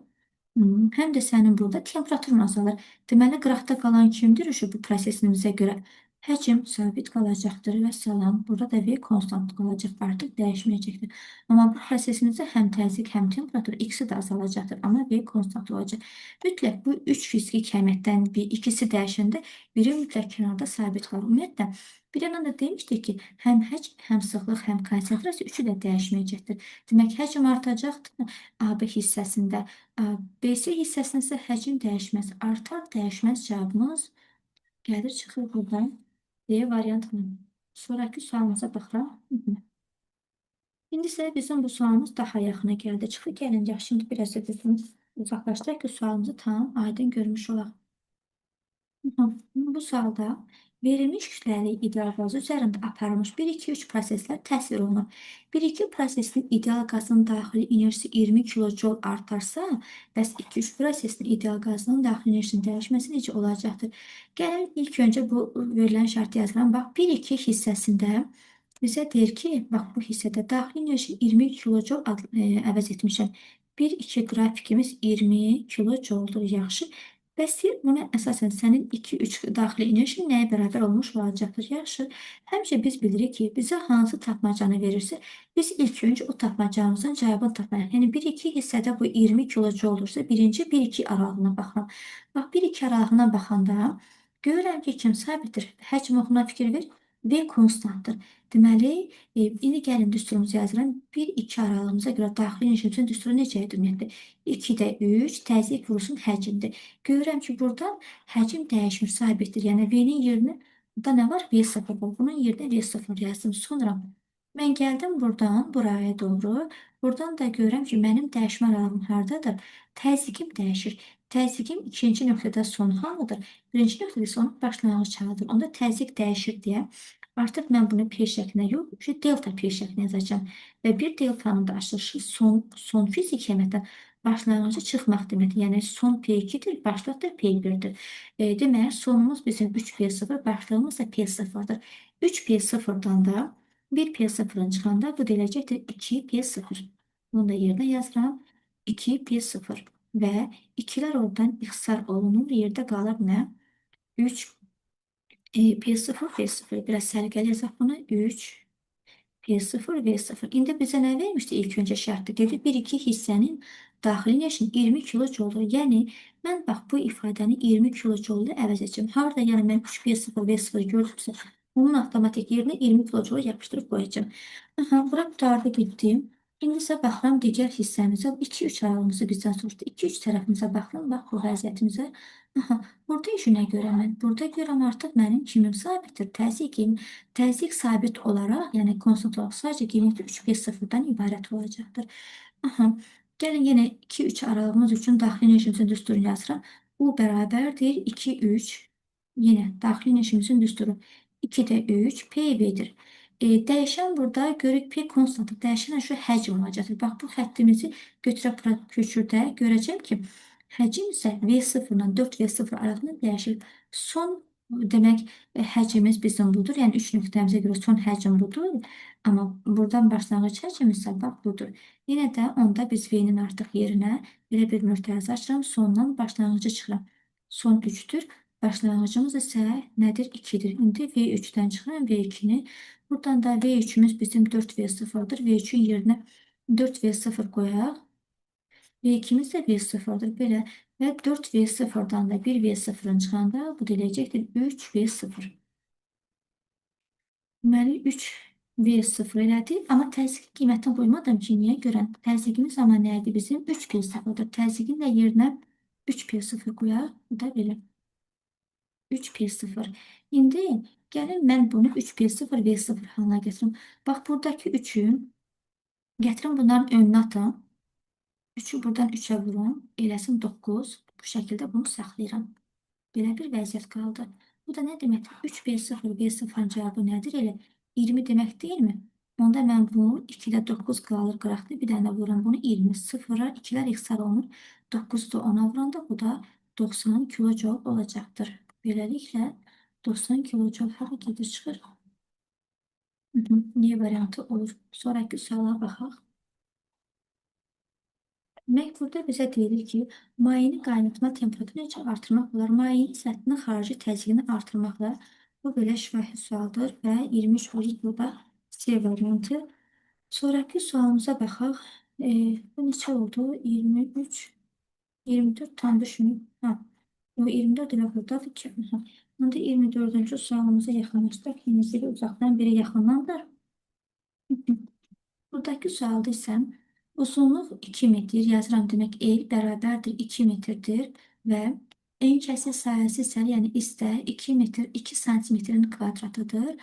həm də sənin burada temperaturun azalır. Deməli, qıraqda qalan kimdir? Bu prosesimizə görə həcm sabit qalacaqdır və salam. Burada da V konstant qalacaq, artıq dəyişməyəcəkdir. Amma bu prosesimizdə həm təzyiq, həm temperatur ikisi də azalacaqdır. Amma V konstant olacaq. Mütləq bu üç fiziki əməkdən ikisi dəyişəndə biri mütləq kənarda sabit qalır. Ümumiyyətlə, bir yandan da demişdik ki, həm həcm, həm sıxlıq, həm konsentrasiya üçü də dəyişməyəcəkdir. Demək, həcm artacaqdır AB hissəsində. BC hissəsində isə həcm dəyişməz. Artar, dəyişməz cavabımız gəlir, çıxır buradan. D variantına. Sonraki sualımıza baxıram. İndi isə bizim bu sualımız daha yaxına gəldi. Çıxır, gəlin, yaxşı, şimdi biraz da bizim uzaqlaşdıraq ki, sualımızı tam aydın görmüş olaq. Bu sualda verilmiş kütləli ideal qaz üzərində aparılmış 1-2-3 proseslər təsvir olunur. 1-2 prosesin ideal qazın daxili enerjisi 20 kilojol artarsa, bəs 2-3 prosesin ideal qazının daxili enerjisinin dəyişməsi necə olacaqdır? Gəlin, ilk öncə bu verilən şərti yazıram. Bax, 1-2 hissəsində bizə deyir ki, bax, bu hissədə daxili enerji 20 kilojol əvəz etmişəm. 1-2 qrafikimiz 20 kilojoldur, yaxşı. Bəs buna əsasən sənin 2-3 daxili enerji nəyə bərabər olmuş olacaqdır? Yaxşı, həmişə biz bilirik ki, bizə hansı tapmacanı verirsə, biz ilk öncə o tapmacamızın cavabını tapmalıyıq. Yəni, 1-2 hissədə bu 20 kilocu olursa, birinci 1-2 aralığına baxıram. Bax, 1-2 aralığına baxanda görürəm ki, kim sabitdir? Həcm oxuna fikir ver, V konstantdır. Deməli, indi gəlin düsturumuzu yazıram. 1-2 aralığımıza görə daxili enerjimizin düsturu necədir ümumiyyətlə? 2-də 3, təzyiq vurulsun həcmdir. Görürəm ki, burada həcm dəyişmir, sabitdir. Yəni, V-nin yerinə burada nə var? V0 var. Bunun yerinə V0 yazdım. Sonra mən gəldim buradan buraya doğru. Buradan da görürəm ki, mənim dəyişmə aralığım haradadır? Təzyiqim dəyişir. Təzyiqim ikinci nöqtədə son halıdır. Birinci nöqtədə isə onun başlanğıc halıdır. Onda təzyiq dəyişir deyə artıq mən bunu P şəklinə yox, delta P şəklinə yazacağam. Və bir deltanın da açılışı son fiziki əməkdən başlanğıcı çıxmaq deməkdir. Yəni, son P2-dir, başlıq da P1-dir. Demək, sonumuz bizim 3P0, başlığımız da P0-dır. 3P0-dan da 1P0-ın çıxanda bu deyiləcəkdir 2P0. Bunu da yerinə yazıram. 2P0 və 2-lər oradan ixtisar olunur. Yerdə qalır nə? 3 P0, V0. Biraz səliqəli yazaq bunu. 3 P0, V0. İndi bizə nə vermişdi ilk öncə şərtdə? Dedi, 1-2 hissənin daxili enerjisi 20 kilojoldur. Yəni, mən bax, bu ifadəni 20 kilojolda əvəz edəcəm. Harada, yəni, mən 3P0, V0 gördümsə, bunun avtomatik yerinə 20 kilojolu yapışdırıb qoyacağım. Bura qutardı, getdim. İndi isə baxıram digər hissəmizə. 2-3 aralığımızı bizdən soruşdu. 2-3 tərəfimizə baxıram, bax bu vəziyyətimizə. Aha, burada işinə görə mən, burada görəm artıq mənim kimim sabitdir? Təzyiqim. Təzyiq sabit olaraq, yəni konstant olaraq sadəcə qiyməti 3V0-dan ibarət olacaqdır. Aha, gəlin yenə 2-3 aralığımız üçün daxili enerjimizin düsturunu yazıram. U bərabərdir 2-3. Yenə daxili enerjimizin düsturu 2-də 3 PV-dir. Dəyişən burada görürük P konstantı. Dəyişən şu həcm olacaqdır. Bax, bu xəttimizi götürək bura köçürdək. Görəcəm ki, həcm isə V0-dan 4V0 aralığında dəyişir. Son demək həcmimiz bizim budur. Yəni 3 nöqtəmizə görə son həcm budur. Amma buradan başlanğıc həcm isə bax budur. Yenə də onda biz V-nin artıq yerinə belə bir mötərizə açıram. Sondan başlanğıcı çıxıram. Son 3-dür. Başlanğıcımız isə nədir? 2-dir. İndi V3-dən çıxıram V2-ni. Buradan da V3'ümüz bizim 4V0'dır. V3'ün yerine 4V0 koyaq. V2'miz də V0'dır. Belə və 4V0'dan da 1V0'ın çıxanda bu deyəcəkdir 3V0. Deməli 3V0 elədi. Amma təzyiq qiymətini qoymadım ki, niyə görə? Təzyiqimiz amma nə idi bizim? 3V0'dır. Təzyiqin də yerinə 3V0 qoyaq. Bu da belə. 3P0. İndi gəlin mən bunu 3P0 V0 halına gətirim. Bax, buradakı 3'ü gətirin bunların önünə atım. 3'ü buradan 3'ə vurum. Eləsin 9. Bu şəkildə bunu saxlayıram. Belə bir vəziyyət qaldı. Bu da nə deməkdir? 3B0, B0-ın cavabı nədir? Elə 20 demək deyilmi? Onda mən bunu 2-də 9 qalır qıraqda. Bir dənə vuram bunu 20. 0'a 2'lər ixtisar olunur. 9'u da 10'a vuranda bu da 90 kilojoule olacaqdır. Beləliklə 90 kilojoule hara gedir çıxır? Niye variantı olur? Sonraki suala baxaq. Demək, burada bizə deyilir ki, mayenin qaynatma temperatürünü necə artırmaq olar? Mayenin səthinin xarici təzyiqini artırmaqla. Bu belə şifahi sualdır və 23 olur burada C variantı. Sonraki sualımıza baxaq. Bu neçə oldu? 23, 24 tam düşünün. Ha, o 24 elə buradadır ki. Onda 24-cü sualımıza yaxınlaşdıq. Yenisi uzaqdan biri yaxındandır. Buradakı sualda isə uzunluq 2 metr yazıram. Demək, el bərabərdir 2 metrdir və en kəsr sahəsi isə, yəni istə 2 metr 2 santimetrin kvadratıdır.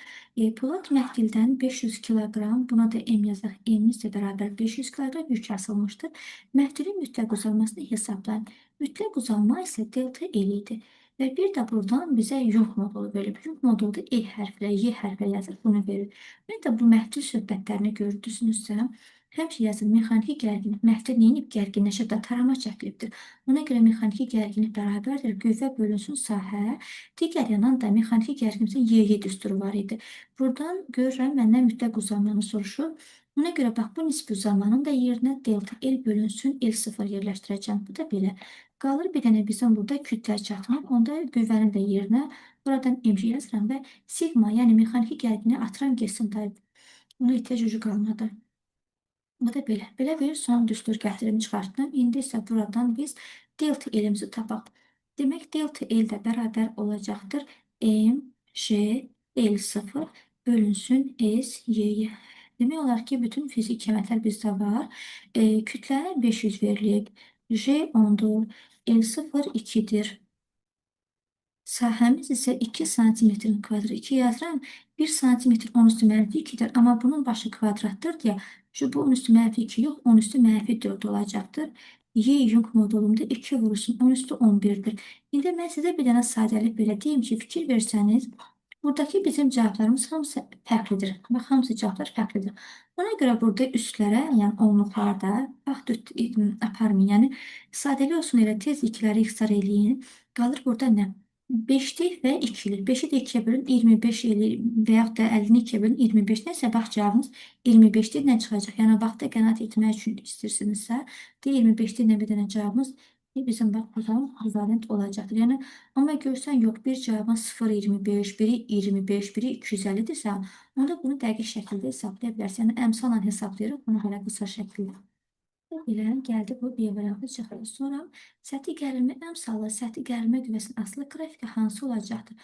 Polad məhdildən 500 kiloqram, buna da M yazaq. M-imiz də bərabər 500 kiloqram yük asılmışdır. Məhdilin mütləq uzanmasını hesablayın. Mütləq uzanma isə delta L idi. Və bir də buradan bizə yük modulu verilib. Yük modulu da E hərflə, Y hərflə yazır, bunu verir. Bir də bu məhdud söhbətlərini gördünüzsə, həmişə yazın mexaniki gərginlik. Məhdud neyinib? Gərginləşib də tarama çəkilibdir. Ona görə mexaniki gərginlik bərabərdir. Qüvvə bölünsün sahə. Digər yandan da mexaniki gərginliyin Y düsturu var idi. Buradan görürəm, məndən mütləq uzanmanı soruşur. Ona görə bax, bu nisbi uzanmanın da yerinə delta L bölünsün L0 yerləşdirəcəm. Bu da belə. Qalır bir dənə bizim burada kütlə çatmaq. Onda qüvvənin də yerinə buradan MC yazıram və sigma, yəni mexaniki gərginliyi atıram getsin da. Ona ehtiyac ucu qalmadı. Bu da belə. Belə bir son düstur gətirimi çıxartdım. İndi isə buradan biz delta L-imizi tapaq. Demək, delta L də bərabər olacaqdır. M, J, L0 bölünsün S, Y. Demək olar ki, bütün fiziki əməllər bizdə var. Kütləyə 500 verilib. J 10'dur. L0 2'dir. Sahəmiz isə 2 santimetrin kvadratı. 2 yazıram. 1 santimetr 10 üstü mənfi 2'dir. Amma bunun başı kvadratdır deyə şu bu 10 üstü mənfi 2 yox, 10 üstü mənfi 4 olacaqdır. Y yük modulumda 2 vuruşun 10 üstü 11'dir. İndi mən sizə bir dənə sadəlik belə deyim ki, fikir versəniz, buradakı bizim cavablarımız hamısı fərqlidir. Bax, hamısı cavablar fərqlidir. Ona görə burada üstlərə, yəni onluqlarda, bax, aparmayın. Yəni, sadəlik olsun elə tezlikləri ixtisar eləyin. Qalır burada nə? 5'lik və 2'lik. 5'i də 2'yə bölün 25 eləyir və yaxud da 50-ni 2'yə bölün 25. Nəsə, bax, cavabımız 25 ilə çıxacaq. Yəni, vaxtda qənaət etmək üçün istəyirsinizsə, 25 ilə bir dənə cavabımız bizim bax, buradan ekvivalent olacaqdır. Yəni, amma görsən, yox, bir cavabın 0,25, biri 25, biri 250-dirsə, onda bunu dəqiq şəkildə hesablaya bilərsən. Yəni, əmsalla hesablayırıq, bunu belə qısa şəkildə. Belə gəldi bu B variantı çıxır. Sonra səthi gərilmə əmsalı, səthi gərilmə qüvvəsinin asılı qrafiki hansı olacaqdır?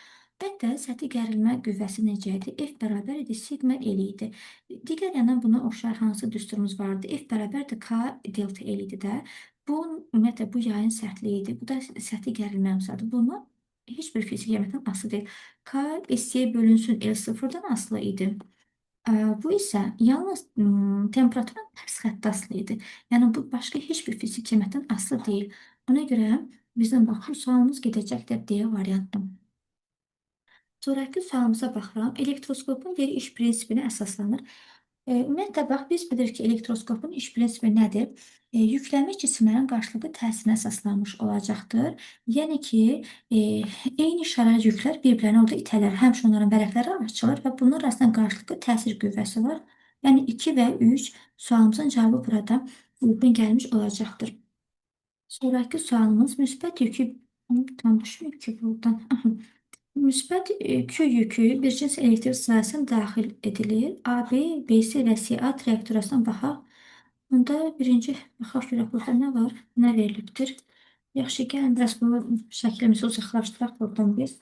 Əlbəttə, səthi gərilmə qüvvəsi necə idi? F bərabər idi, sigma L idi. Digər yandan buna oxşar hansı düsturumuz vardı? F bərabərdir K delta L idi də. Bu, ümumiyyətlə, bu yayın sərtliyi idi. Bu da səthi gərilmə əmsalıdır. Bunlar heç bir fiziki qiymətdən asılı deyil. K S-yə bölünsün L sıfırdan asılı idi. Bu isə yalnız temperaturun tərs xətti asılı idi. Yəni, bu başqa heç bir fiziki qiymətdən asılı deyil. Ona görə bizim bax, bu sualımız gedəcəkdir D variantına. Sonrakı sualımıza baxıram. Elektroskopun bir iş prinsipinə əsaslanır. Ümumiyyətlə, bax, biz bilirik ki, elektroskopun iş prinsipi nədir? Yüklənmiş cisimlərin qarşılıqlı təsirinə əsaslanmış olacaqdır. Yəni ki, eyni şərait yüklər bir-birlərini orada itələr. Həmçinin onların vərəqləri açılır və bunlar arasında qarşılıqlı təsir qüvvəsi var. Yəni 2 və 3 sualımızın cavabı burada uyğun gəlmiş olacaqdır. Sonrakı sualımız müsbət yükü tam düşməyib ki, buradan. Müsbət Q yükü bir cins elektrik sahəsinə daxil edilir. AB, BC və CA trayektoriyasına baxaq. Onda birinci baxaq görək burada nə var, nə verilibdir. Yaxşı, gəlin biraz bu şəklimizi uzaqlaşdıraq buradan biz.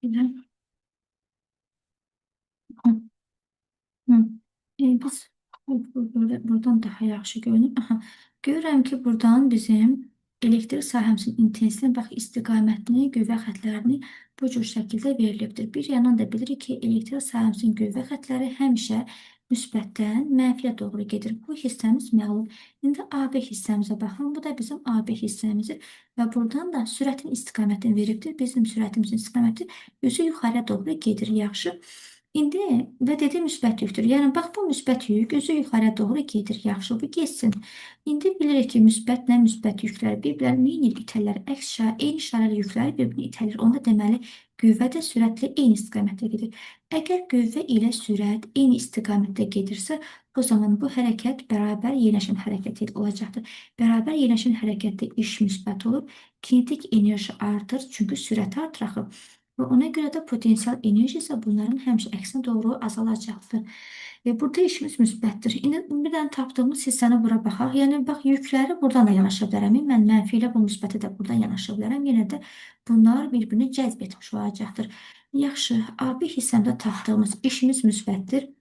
Belə. Hı. Biz buradan daha yaxşı görünür. Aha. Görürəm ki, buradan bizim elektrik sahəmizin intensivini, bax, istiqamətini, qüvvə xətlərini bu cür şəkildə verilibdir. Bir yandan da bilirik ki, elektrik sahəmizin qüvvə xətləri həmişə müsbətdən mənfiyə doğru gedir. Bu hissəmiz məlum. İndi AB hissəmizə baxın. Bu da bizim AB hissəmizdir. Və buradan da sürətin istiqamətini veribdir. Bizim sürətimizin istiqaməti üzü yuxarıya doğru gedir. Yaxşı. İndi və dedi müsbət yükdür. Yəni, bax, bu müsbət yük üzü yuxarıya doğru gedir. Yaxşı, bu getsin. İndi bilirik ki, müsbətlə müsbət yüklər bir-birlərini neynir? İtələr. Eyni işarəli yüklər bir-birini itəlir. Onda deməli, qüvvə də sürətlə eyni istiqamətdə gedir. Əgər qüvvə ilə sürət eyni istiqamətdə gedirsə, o zaman bu hərəkət bərabər yerləşən hərəkət olacaqdır. Bərabər yerləşən hərəkətdə iş müsbət olur. Kinetik enerji artır, çünki sürət artır axı. Və ona görə də potensial enerji isə bunların həmişə əksinə doğru azalacaqdır. Burada işimiz müsbətdir. İndi bir dənə tapdığımız hissəni bura baxaq. Yəni, bax, yükləri buradan da yanaşa bilərəm. Mən mənfi ilə bu müsbəti də buradan yanaşa bilərəm. Yenə də bunlar bir-birini cəzb etmiş olacaqdır. Yaxşı, AB hissəmdə tapdığımız işimiz müsbətdir.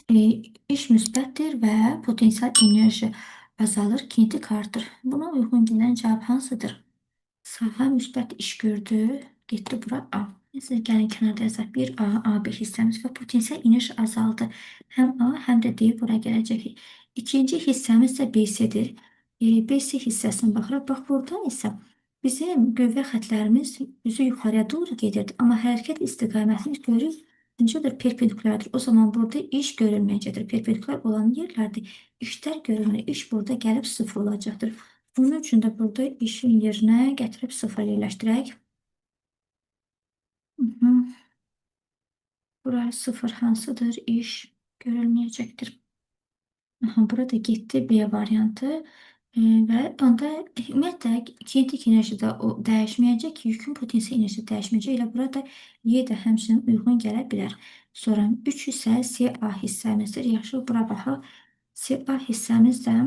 İş müsbətdir və potensial enerji azalır, kinetik artır. Buna uyğun gələn cavab hansıdır? Sahə müsbət iş gördü. Getdi bura A. Neyse, gəlin kənarda yazaq. 1A, AB hissəmiz və potensial enerji azaldı. Həm A, həm də D bura gələcək. İkinci hissəmiz isə BC-dir. BC hissəsinə baxırıq. Bax, buradan isə bizim qüvvə xətlərimiz üzü yuxarıya doğru gedirdi. Amma hərəkət istiqamətimiz görür, necədir? Perpendikulardır. O zaman burada iş görülməyəcəkdir. Perpendikular olan yerlərdə işlər görülmür. İş burada gəlib sıfır olacaqdır. Bunun üçün də burada işin yerinə gətirib sıfır yerləşdirək. Bura sıfır hansıdır? İş görülməyəcəkdir. Burada getdi B variantı və onda ümumiyyətlə kinetik enerji də dəyişməyəcək ki, yükün potensial enerjisi dəyişməyəcək. Elə burada Y də həmçinin uyğun gələ bilər. Sonra 3 isə CA hissəmizdir. Yaxşı, bura baxaq. CA hissəmiz də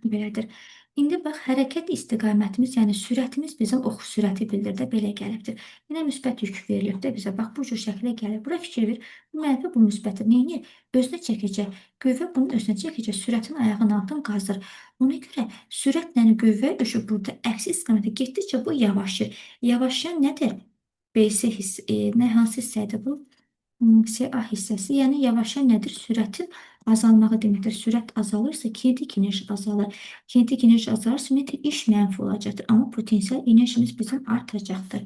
belədir. İndi bax, hərəkət istiqamətimiz, yəni sürətimiz bizim oxu sürəti bildirdə belə gəlibdir. Yenə müsbət yük verilib də bizə. Bax, bu cür şəklə gəlir. Bura fikir ver. Bu mənfi, bu müsbəti neyini? Özünə çəkəcək. Qüvvə bunun özünə çəkəcək. Sürətin ayağının altını qazdır. Ona görə sürətlə qüvvə düşür burada əksi istiqamətə getdikcə bu yavaşır. Yavaşayan nədir? BC hansı hissədir bu? CA hissəsi, yəni yavaşayan nədir? Sürətin azalmağı deməkdir. Sürət azalırsa kinetik enerji azalır. Kinetik enerji azalırsa ümumiyyətlə iş mənfi olacaqdır. Amma potensial enerjimiz bizim artacaqdır.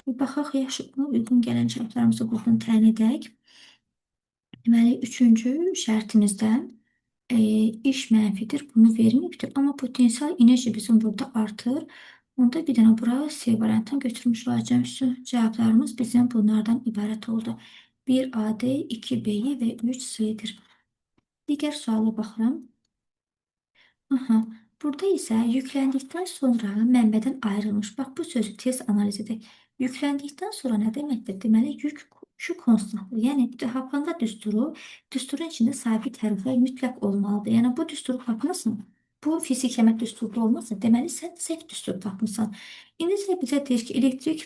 Baxaq, yaxşı, buna uyğun gələn cavablarımızı buradan təyin edək. Deməli, üçüncü şərtimizdən iş mənfidir. Bunu verməyibdir. Amma potensial enerji bizim burada artır. Onda bir dənə bura C variantını götürmüş olacağım. Cavablarımız bizim bunlardan ibarət oldu. 1AD, 2B'yi və 3C'dir. Digər suala baxıram. Burada isə yükləndikdən sonra mənbədən ayrılmış. Bax, bu sözü tez analiz edək. Yükləndikdən sonra nə deməkdir? Deməli, yük konstantdır. Yəni, haqqında düsturun içində sabit hərflər mütləq olmalıdır. Yəni, bu düsturu tapmasın. Bu fiziki əmək düsturda olmasa, deməli sən səhv düstur tapmısan. İndi isə bizə deyir ki, elektrik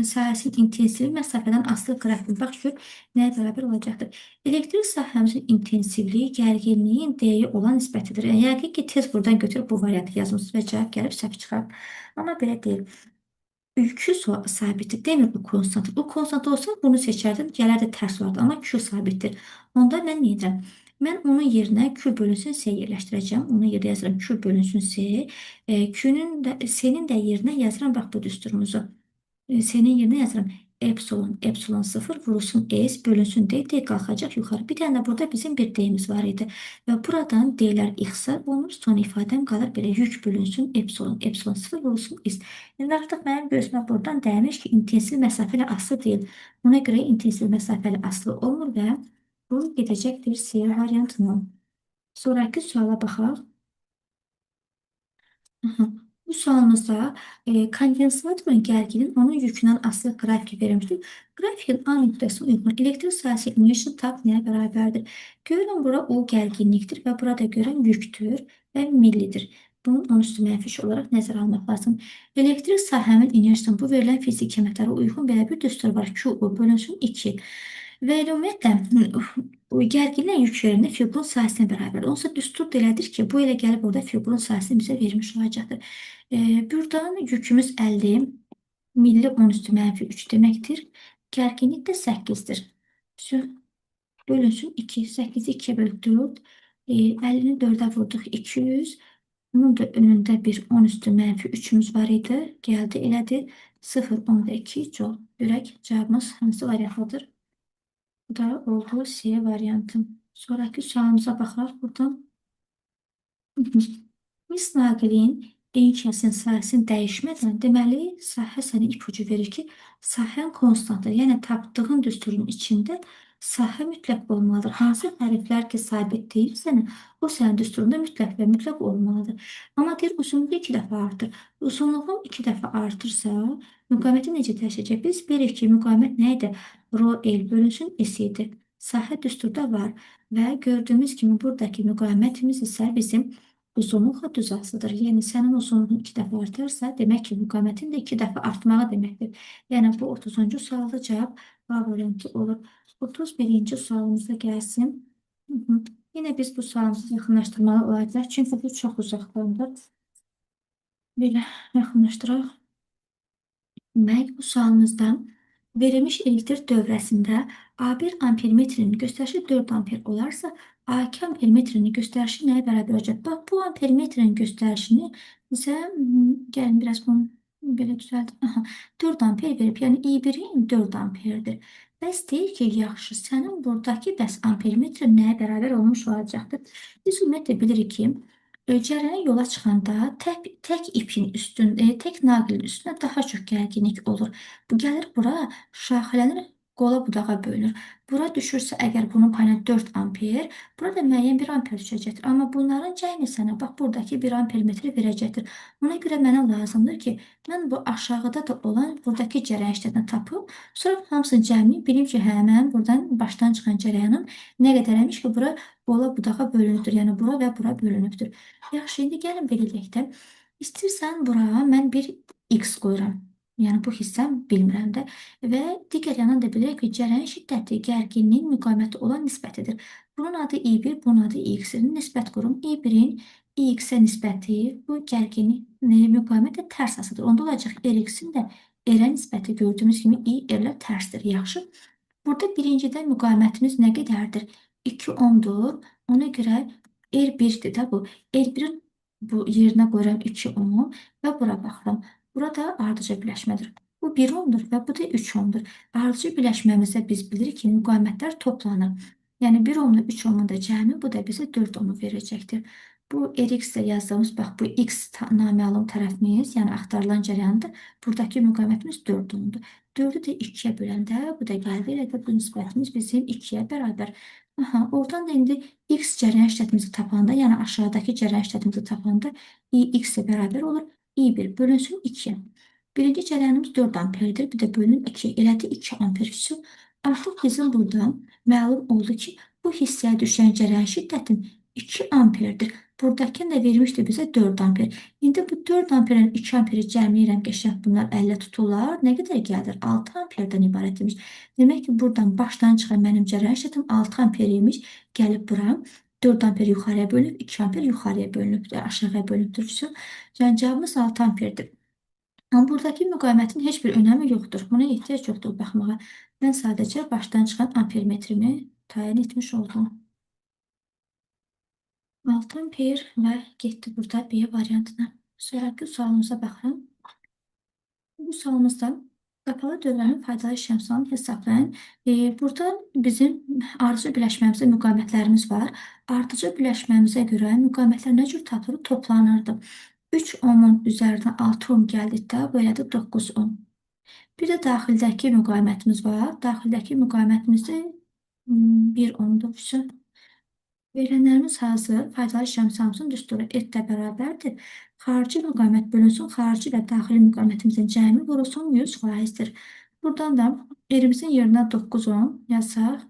sahəsinin intensivliyi məsafədən asılı qrafik. Bax gör, nəyə bərabər olacaqdır. Elektrik sahəmizin intensivliyi gərginliyin D-yə olan nisbətidir. Yəni, yəqin ki, tez buradan götürüb bu variantı yazmısınız və cavab gəlib səhv çıxar. Amma belə deyil. Q sabitdir. Demir bu konstantdır. Bu konstant olsa bunu seçərdim. Gələrdi tərs olardı. Amma Q sabitdir. Onda mən nə edirəm? Mən onun yerinə Q bölünsün C yerləşdirəcəm. Ona yerdə yazıram Q bölünsün C. C-nin də yerinə yazıram bax bu düsturumuzu. Senin yerinə yazıram. Epsilon 0 vurulsun S bölünsün D. D qalxacaq yuxarı. Bir dənə də burada bizim bir D'miz var idi. Və buradan D'lər X-ə olmuş. Son ifadəm qalır belə. Yük bölünsün Epsilon 0 vurulsun S. İndi artıq mənim gözümə buradan dəymiş ki, intensiv məsafə ilə asılı deyil. Ona görə intensiv məsafə ilə asılı olmur və bu gedəcəkdir C variantına. Sonraki suala baxaq. Aha. Bu sualımızda kondensatorun gərginin onun yükündən asılı qrafiki verilmişdir. Grafikin A nöqtəsinə uyğun elektrik sahəsi enerji tap nəyə bərabərdir? Görün, bura O gərginlikdir və burada görən yüktür və millidir. Bunun 10 üstü mənfi 3 olaraq nəzərə almaq lazım. Elektrik sahəmin enerjisinin bu verilən fiziki əməklərə uyğun belə bir düstur var. QO bölünsün 2. Və ümumiyyətlə, gərginlə yük yerində fiqurun sahəsinə bərabər. Onsa düstur da elədir ki, bu elə gəlib orada fiqurun sahəsini bizə vermiş olacaqdır. Buradan yükümüz 50, milli 10 üstü mənfi 3 deməkdir. Gərginlik də 8-dir. Bölünsün 2, 8-i 2-yə bölüb 4, 50-ni 4-ə vurduq 200. Bunun da önündə bir 10 üstü mənfi 3-ümüz var idi. Gəldi, elədi 0, 10 və 2 joule. Görək, cavabımız hansı variantlıdır? Bu da oldu C variantı. Sonraki sualımıza baxaq buradan. Miss Naqilin EK-sin sahəsini dəyişmədən, deməli, sahə sənə ipucu verir ki, sahən konstantdır. Yəni, tapdığın düsturun içində sahə mütləq olmalıdır. Hansı təriflər ki, sabit deyilsənə, o sənin düsturunda mütləq və mütləq olmalıdır. Amma deyir, uzunluğu 2 dəfə artır. Uzunluğum 2 dəfə artırsa, müqaviməti necə dəyişəcək? Biz bilirik ki, müqavimət nə idi? Rho L bölünsün S idi. Sahə düsturda var və gördüyümüz kimi buradakı müqavimətimiz isə bizim uzunluqla düz asılıdır. Yəni, sənin uzunluğun 2 dəfə artırsa, demək ki, müqavimətin də 2 dəfə artmağı deməkdir. Yəni, bu 30-cu sualda cavab A variantı olur. 31-ci sualımıza gəlsin. Yine biz bu sualımızı yaxınlaşdırmalı olacaq. Çünki bu çox uzaqdandır. Belə yaxınlaşdıraq. Demək, bu sualımızda verilmiş elektrik dövrəsində A1 ampermetrinin göstərişi 4 amper olarsa, A2 ampermetrinin göstərişi nəyə bərabər olacaq? Bax, bu ampermetrin göstərişini bizə, gəlin biraz bunu belə düzəldim. 4 amper verib, yəni I1-in 4 amperdir. Bəs deyir ki, yaxşı, sənin buradakı bəs ampermetrin nəyə bərabər olmuş olacaqdır? Biz ümumiyyətlə bilirik ki, cərəyan yola çıxanda tək ipin üstündə, tək naqilin üstündə daha çox gərginlik olur. Bu gəlir bura, şaxələnir, qola budağa bölünür. Bura düşürsə əgər bunun payına 4 amper, burada müəyyən 1 amper düşəcəkdir. Amma bunların cəmi sənə bax buradakı 1 ampermetri verəcəkdir. Ona görə mənə lazımdır ki, mən bu aşağıda da olan buradakı cərəyan işlədini tapım. Sonra hamısını cəmi bilim ki, hə, mənim buradan başdan çıxan cərəyanım nə qədərəmiş ki, bura qola budağa bölünübdür. Yəni bura və bura bölünübdür. Yaxşı, indi gəlin belə eləyək də. İstəyirsən bura mən bir X qoyuram. Yəni bu hissəm bilmirəm də. Və digər yandan da bilirək ki, cərəyan şiddəti gərginliyin müqaviməti olan nisbətidir. Bunun adı I1, bunun adı X-in. Nisbət qurum. I1-in X-ə nisbəti bu gərginlik müqavimətlə tərs asıdır. Onda olacaq R-X-in də R-ə nisbəti gördüyümüz kimi I R-lə tərsdir. Yaxşı. Burada birincidə müqavimətimiz nə qədərdir? 2 ohmdur. Ona görə R1-dir də bu. R1-in bu yerinə qoyuram 2 ohm və bura baxıram. Burada ardıcıl birləşmədir. Bu 1 ohmdur və bu da 3 ohmdur. Ardıcıl birləşməmizdə biz bilirik ki, müqavimətlər toplanır. Yəni 1 ohmla 3 ohmun da cəmi bu da bizə 4 ohmu verəcəkdir. Bu Rx ilə yazdığımız, bax bu X naməlum tərəfimiz, yəni axtarılan cərəyandır. Buradakı müqavimətimiz 4 ohmdur. 4-ü də 2-yə böləndə bu da gəldi. Elə də bu nisbətimiz bizim 2-yə bərabər. Oradan da indi X cərəyan şiddətimizi tapanda, yəni aşağıdakı cərəyan şiddətimizi tapanda X-ə bərabər olur. I1 bölünsün 2. Birinci cərəyanımız 4 amperdir. Bir də bölünün 2. Elədi 2 amper küsü. Artıq bizim buradan məlum oldu ki, bu hissəyə düşən cərəyan şiddətin 2 amperdir. Buradakı də vermişdi bizə 4 amper. İndi bu 4 amperin 2 amperi cəmləyirəm qəşəng bunlar 50 tuturlar. Nə qədər gəlir? 6 amperdən ibarət imiş. Demək ki, buradan başdan çıxan mənim cərəyan şərtim 6 amper imiş. Gəlib bura 4 amper yuxarıya bölünüb, 2 amper yuxarıya bölünüb, aşağıya bölünübdür. Yəni cavabımız 6 amperdir. Amma buradakı müqavimətin heç bir önəmi yoxdur. Buna ehtiyac yoxdur baxmağa. Mən sadəcə başdan çıxan ampermetrimi təyin etmiş oldum. 6 amper və getdi burada B variantına. Sonraki sualımıza baxın. Bu sualımızda qapalı dövrənin faydalı işləmsalını hesablayın. Burada bizim ardıcıl biləşməmizdə müqavimətlərimiz var. Ardıcıl biləşməmizə görə müqavimətlər nə cür tapılır? Toplanırdı. 3 ohmun üzərinə 6 ohm gəldikdə bu elədir 9 ohm. Bir də daxildəki müqavimətimiz var. Daxildəki müqavimətimiz də 1 ohmdur. Verilənlərimiz hazır. Faydalı işləmsalımızın düsturu etlə bərabərdir. Xarici müqavimət bölünsün. Xarici və daxili müqavimətimizin cəmi vurulsun 100%-dir. Buradan da erimizin yerinə 9 ohm yazsaq.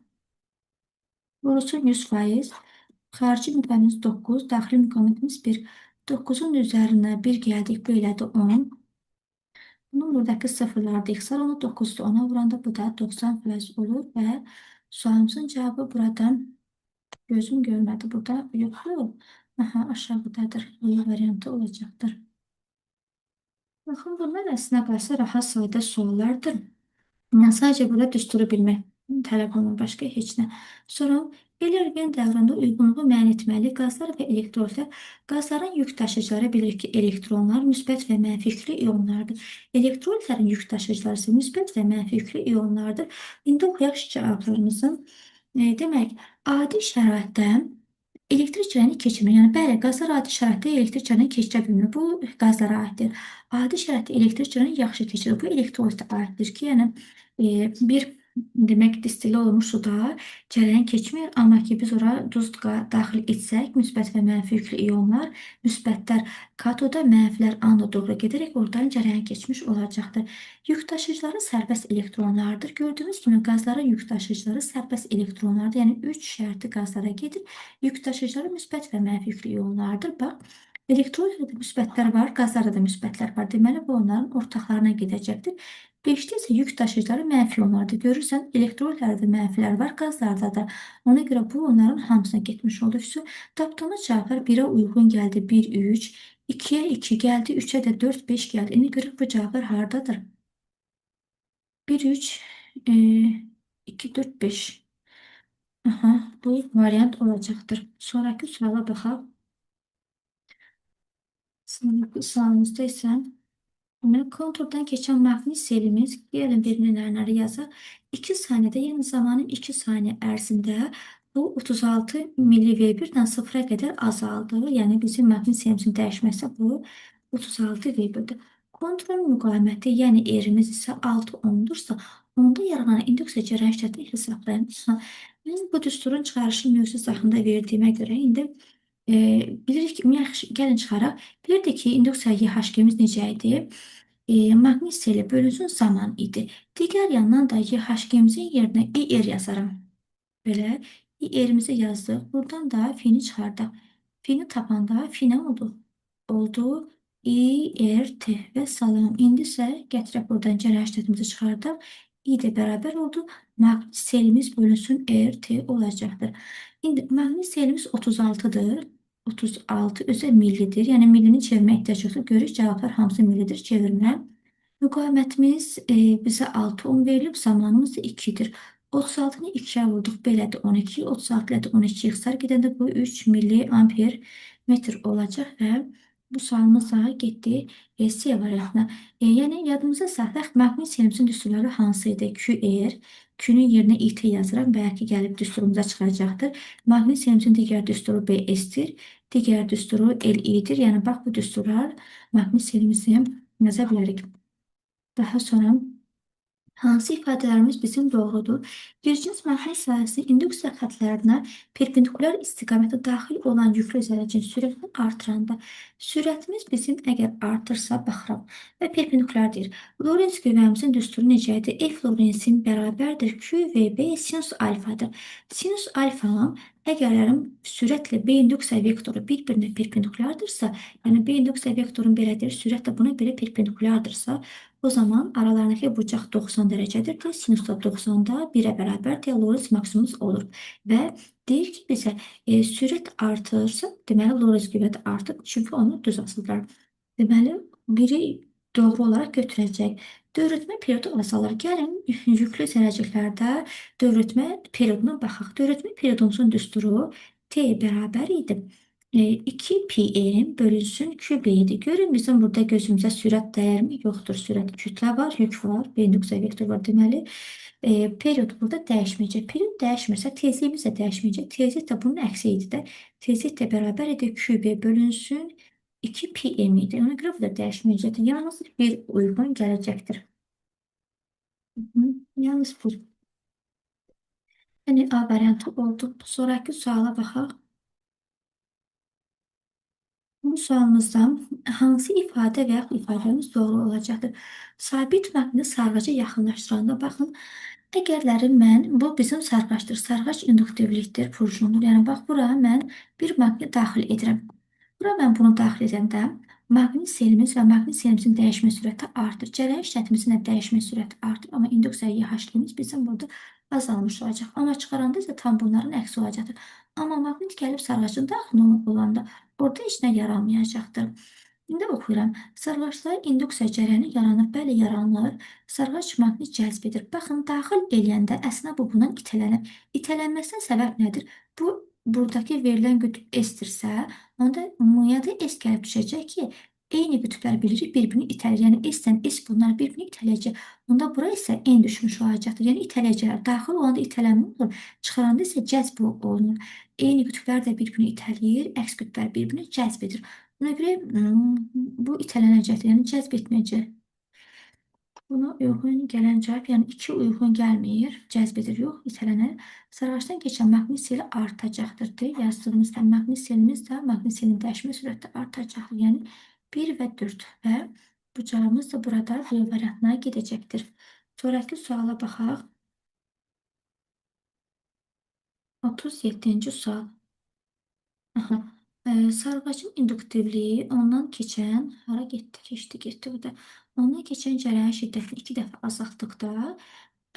Vurulsun 100%. Xarici müqavimətimiz 9, daxili müqavimətimiz 1. 9-un üzərinə 1 gəldik, bu elədi 10. Bunun buradakı sıfırlar dixsar onu 9'da 10'a vuranda bu da 90% olur və sualımızın cavabı buradan gözüm görmədi. Burada yoxdur. Aha, aşağıdadır. E variantı olacaqdır. Baxın, bunlar əslində qalsa rahat sayda suallardır. Sadəcə burada düsturu bilmək tələb olunur, başqa heç nə. Sonra Ellergen dövründə uyğunluğu müəyyən etməli. Qazlar və elektrolitlər. Qazların yük daşıyıcıları bilir ki, elektronlar müsbət və mənfi yüklü iyonlardır. Elektrolitlərin yük daşıyıcıları isə müsbət və mənfi yüklü iyonlardır. İndi oxuyaq cavablarımızı. Demək, adi şəraitdə elektrik cərəyəni keçirmir. Yəni, bəli, qazlar adi şəraitdə elektrik cərəyəni keçirə bilmir. Bu, qazlara aiddir. Adi şəraitdə elektrik cərəyəni yaxşı keçirir. Bu, elektrolitə aiddir ki, yəni, bir demək, distillə olmuş suda cərəyan keçmir. Amma ki, biz ora duz daxil etsək, müsbət və mənfi yüklü iyonlar, müsbətlər katoda, mənfilər anoda doğru gedərək oradan cərəyan keçmiş olacaqdır. Yük daşıyıcıları sərbəst elektronlardır. Gördüyünüz kimi qazların yük daşıyıcıları sərbəst elektronlardır. Yəni 3 şərti qazlara gedir. Yük daşıyıcıları müsbət və mənfi yüklü iyonlardır. Bax, elektrolitdə də müsbətlər var, qazlarda da müsbətlər var. Deməli, bu onların ortaqlarına gedəcəkdir. 5-də isə yük daşıyıcıları mənfi iyonlardır. Görürsən, elektrolitlərdə mənfilər var, qazlarda da. Ona görə bu onların hamısına getmiş oldu. Tapdığımız cavablar 1-ə uyğun gəldi. 1, 3, 2-yə 2 gəldi, 3-ə də 4, 5 gəldi. İndi görək bu cavablar haradadır? 1, 3, 2, 4, 5. Aha, bu variant olacaqdır. Sonraki suala baxaq. Sonraki sualımızda isə konturdan keçən maqnit selimiz, gəlin verilənləri yazaq. 2 saniyədə, yəni zamanın 2 saniyə ərzində bu 36 milliveberdən 0-a qədər azaldı. Yəni bizim maqnit selimizin dəyişməsi bu 36 veberdir. Konturun müqaviməti, yəni erimiz isə 6 ohmdursa, onda yaranan induksiya cərəyan şəddini hesablayın. Mən bu düsturun çıxarışı mövzusu haqqında verdiyimə görə indi bilirik ki, gəlin çıxaraq. Bilirdik ki, induksiya YHG-miz necə idi? Maqnit seli bölünsün zaman idi. Digər yandan da YHG-mizin yerinə IR yazaram. Belə IR-mizi yazdıq. Buradan da fini çıxardaq. Fini tapanda fi nə oldu? Oldu IRT və salam. İndi isə gətirək buradan cərəyan şəddimizi çıxardaq. I də bərabər oldu. Maqnit selimiz bölünsün RT olacaqdır. İndi maqnit selimiz 36-dır. 36 üzə millidir. Yəni millini çevirmək ehtiyac yoxdur. Görürük cavablar hamısı millidir. Çevirmə. Müqavimətimiz bizə 6 ohm verilib. Zamanımız da 2-dir. 36-nı 2-yə vurduq. Belədir 12. 36 ilə də 12 ixtisar gedəndə bu 3 milliamper metr olacaq və bu sualımızla getdi C variantına. Yəni yadımıza saxlaq, maqnit selimizin düsturları hansı idi? QR. Q-nün yerinə IT yazıram. Bəlkə gəlib düsturumuza çıxacaqdır. Maqnit selimizin digər düsturu BS-dir. Digər düsturu LI-dir. Yəni bax bu düsturlar maqnit selimizi yaza bilərik. Daha sonra Hansı ifadələrimiz bizim doğrudur? Birinci mənfi sahəsi induksiya xətlərinə perpendikulyar istiqamətə daxil olan yüklü zərəcin sürətini artıranda sürətimiz bizim əgər artırsa baxıram və perpendikulyar deyir. Lorentz qüvvəmizin düsturu necədir? F Lorenzin bərabərdir QVB sinus alfadır. Sinus alfa əgərlərim sürətlə B induksiya vektoru bir-birinə perpendikulyardırsa, yəni B induksiya vektorun belədir, sürət də buna belə perpendikulyardırsa, o zaman aralarındakı bucaq 90 dərəcədir də sinus da 90-da 1-ə bərabərdir, Lorentz maksimumumuz olur. Və deyir ki, bizə sürət artırsa, deməli Lorentz qüvvəti artıb, çünki onu düz asıblar. Deməli, biri doğru olaraq götürəcək. Dövrətmə periodu azalar. Gəlin, yüklü zərəciklərdə dövrətmə perioduna baxaq. Dövrətmə periodumuzun düsturu T bərabər idi. 2 pm bölünsün QB idi. Görün, bizim burada gözümüzə sürət dəyərmi? Yoxdur. Sürət kütlə var, yük var, B induksiya vektor var. Deməli, period burada dəyişməyəcək. Period dəyişmirsə, tezliyimiz də dəyişməyəcək. Tezlik də bunun əksi idi də. Tezlik də bərabər idi QB bölünsün 2 pm idi. Ona görə bu da dəyişməyəcəkdir. Yalnız bir uyğun gələcəkdir. Yalnız bir. Yəni, A variantı oldu. Sonraki suala baxaq. Bu sualımızda hansı ifadə və yaxud ifadəmiz doğru olacaqdır? Sabit maqnit sarğaca yaxınlaşdıranda, baxın, əgərləri mən, bu bizim sarğaçdır. Sarğac induktivlikdir, purjundur. Yəni, bax, bura mən bir maqnit daxil edirəm. Bura mən bunu daxil edəndə maqnit selimiz və maqnit selimizin dəyişmə sürəti artır. Cərəyan işlətimizin də dəyişmə sürəti artır. Amma induksiya YH-limiz bizim burada azalmış olacaq. Amma çıxaranda isə tam bunların əksi olacaqdır. Amma maqnit gəlib sarğacın daxil olanda orada heç nə yaranmayacaqdır. İndi oxuyuram. Sarğaclar induksiya cərəyəni yaranır. Bəli, yaranır. Sarğac maqnit cəzb edir. Baxın, daxil eləyəndə əslində bu bundan itələnir. İtələnməsinə səbəb nədir? Bu, buradakı verilən qütb S-dirsə, onda M-ya da S gəlib düşəcək ki, eyni qütblər bilirik, bir-birini itəlir. Yəni, S-dən S bunlar bir-birini itələyəcək. Onda bura isə N düşmüş olacaqdır. Yəni, itələyəcəklər. Daxil olanda itələnmə olur, çıxaranda isə cəzb olunur. Eyni qütblər də bir-birini itələyir, əks qütblər bir-birini cəzb edir. Buna görə bu itələnəcəkdir, yəni cəzb etməyəcək. Buna uyğun gələn cavab, yəni 2 uyğun gəlmir, cəzb edir, yox, itələnir. Sarğacdan keçən maqnit seli artacaqdır. Yazdığımızda maqnit selimiz də maqnit selinin dəyişmə sürəti artacaqdır. Yəni 1 və 4 və bu cavabımız da burada B variantına gedəcəkdir. Sonraki suala baxaq. 37-ci sual. Aha. Sarğacın induktivliyi ondan keçən, hara getdi, keçdi bu da. Ondan keçən cərəyan şiddətini 2 dəfə azaltdıqda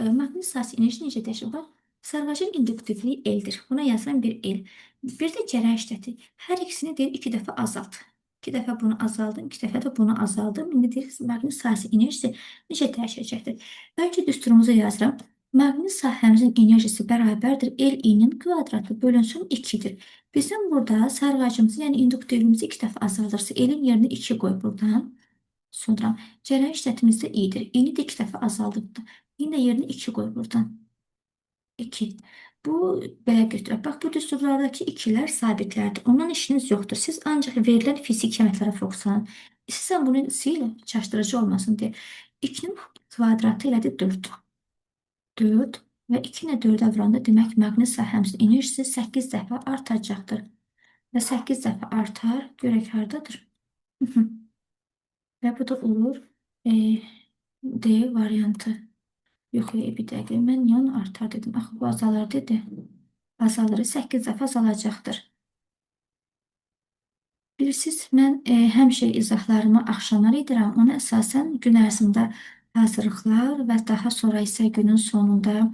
maqnit sahəsi enerji necə dəyişir? Bax, sarğacın induktivliyi L-dir. Buna yazılan bir L. Bir də cərəyan şiddəti. Hər ikisini deyir 2 dəfə azalt. 2 dəfə bunu azaldım, 2 dəfə də bunu azaldım. İndi deyir, maqnit sahəsi enerjisi necə dəyişəcəkdir? Öncə düsturumuzu yazıram. Maqnit sahəmizin enerjisi bərabərdir L-in kvadratı bölünsün 2-dir. Bizim burada sarğacımızı, yəni induktivimizi 2 dəfə azaldırsa, L-in yerinə 2 qoy buradan. Sonra cərəyan işlətimiz də i-dir. I-ni də 2 dəfə azaldıq. İni də yerinə 2 qoy buradan. 2. Bu, belə götürək. Bax, bu düsturlardakı 2-lər sabitlərdir. Ondan işiniz yoxdur. Siz ancaq verilən fiziki əməklərə fokuslanın. İstəsən bunu ilə çaşdırıcı olmasın deyə. 2-nin kvadratı elədir 4. 4 və 2 ilə 4-ə vuranda demək maqnit sahəmizin enerjisi 8 dəfə artacaqdır. Və 8 dəfə artar, görək haradadır. Və bu da olur D variantı. Yox, bir dəqiqə, mən niyə onu artar dedim? Axı, bu azalır dedi. Azalır, 8 dəfə azalacaqdır. Bilirsiniz, mən həmişə izahlarımı axşamlar edirəm. Ona əsasən gün ərzində hazırlıqlar və daha sonra isə günün sonunda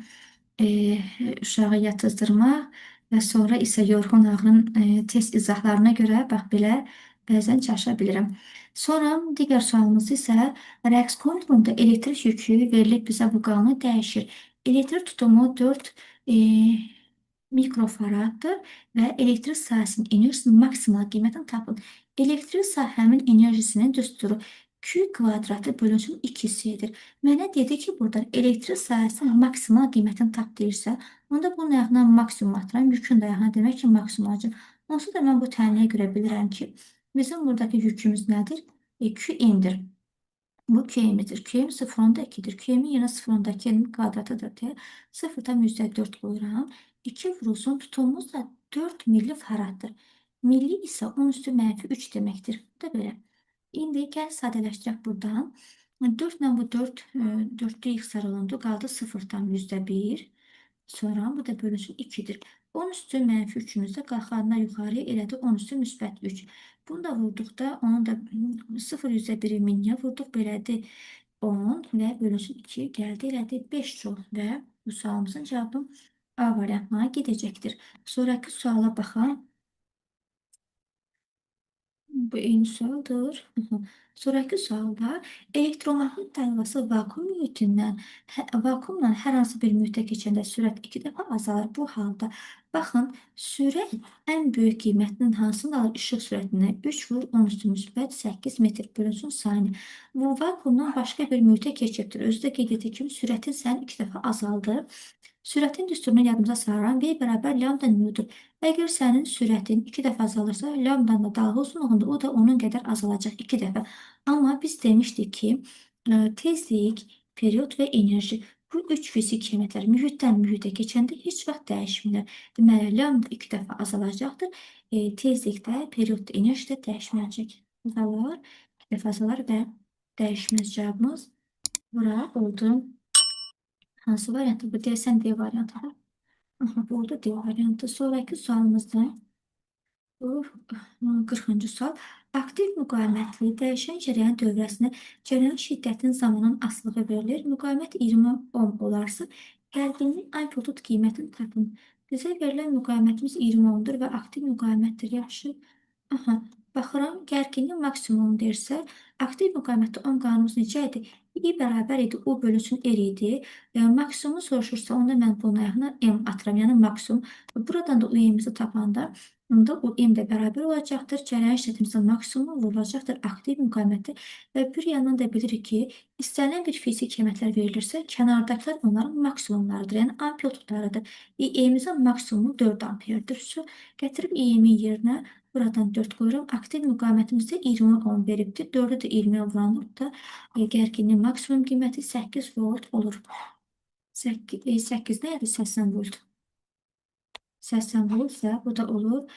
uşağı yatızdırmaq və sonra isə yorğun ağrın test izahlarına görə bax belə bəzən çaşa bilirəm. Sonra digər sualımız isə rəqs konturunda elektrik yükü verilib bizə bu qanunu dəyişir. Elektrik tutumu 4 mikrofaraddır və elektrik sahəsinin enerjisinin maksimal qiymətini tapın. Elektrik sahəmin enerjisinin düsturu Q kvadratı bölünsün 2-sidir. Mənə dedi ki, buradan elektrik sahəsinin maksimal qiymətini tap deyirsə, onda bunun ayağına maksimum atıram, yükün də ayağına demək ki, maksimum alacaq. Onsuz da mən bu tənliyə görə bilirəm ki, bizim buradakı yükümüz nədir? QM-dir. Bu Q'imizdir. Q'm 0,2'dir. Q'min yenə 0,2'nin kvadratıdır deyə 0'dan %4 qoyuram. 2 vurulsun tutumumuz da 4 milli faraddır. Milli isə 10 üstü -3 deməkdir. Bu da belə. İndi gəl sadələşdirək buradan. 4 ilə bu 4, 4'lü x olundu. Qaldı 0'dan %1. Sonra bu da bölünsün 2'dir. 10 üstü -3'ümüz də qalxandan yuxarıya elədi 10 üstü -3. Bunu da vurduqda onu da 0 %1'i minyə vurduq. Belədir 10 və bölünsün 2 gəldi elədi 5 çox və bu sualımızın cavabı A variantına gedəcəkdir. Sonraki suala baxaq. Bu eyni sualdır. Sonraki sualda elektromagnet dalğası vakuum mühitindən vakuumla hər hansı bir mühitə keçəndə sürət 2 dəfə azalır. Bu halda baxın, sürət ən böyük qiymətinin hansını alır? İşıq sürətinə 3 vur 10 üstü müsbət 8 metr bölünsün saniyə. Bu vakuumdan başqa bir mühitə keçibdir. Özü də qeyd etdiyim kimi sürətin sən 2 dəfə azaldı. Sürətin düsturunu yadımıza salıram. V bərabər lambda newdur. Əgər sənin sürətin 2 dəfə azalırsa, lambdanın da dalğa uzunluğunda o da onun qədər azalacaq 2 dəfə. Amma biz demişdik ki, tezlik, period və enerji bu üç fizik qiymətlər mühitdən mühitə keçəndə heç vaxt dəyişmirlər. Deməli, lambda 2 dəfə azalacaqdır. Tezlikdə, periodda, enerji də dəyişməyəcək. Azalır, 2 dəfə azalır və dəyişməz cavabımız bura oldu. Hansı variantı? Bu deyəsən D variantıdır. Aha, burada D variantı. Sonraki sualımızda bu 40-cı sual. Aktiv müqavimətli dəyişən cərəyan dövrəsinə cərəyan şiddətinin zamanın asılığı verilir. Müqavimət 20 ohm olarsa, gərginlik amplitud qiymətini tapın. Bizə verilən müqavimətimiz 20 ohmdur və aktiv müqavimətdir. Yaxşı. Aha, baxıram, gərginlik maksimum deyirsə, aktiv müqavimətdə ohm qanunumuz necə idi? I bərabər idi, U bölünsün R idi. Maksimumu soruşursa, onda mən bunun ayağına M atıram, yəni maksimum. Buradan da U-imizi tapanda, onda U-M də bərabər olacaqdır. Cərəyan şiddetimizin maksimumu vurulacaqdır aktiv müqavimətdə. Və bir yandan da bilirik ki, istənilən bir fizik qiymətlər verilirsə, kənardakılar onların maksimumlarıdır, yəni amplitudlarıdır. I-M'imizin maksimumu 4 amperdir. Gətirib I-M'in yerinə buradan 4 qoyuram. Aktiv müqavimətimizdə 20 ohm veribdir. 4'ü də 20'ye vuranlıqda gərginliyin maksimum qiyməti 8 volt olur. 8 nədir? 80 volt. 80 voltsa bu da olur.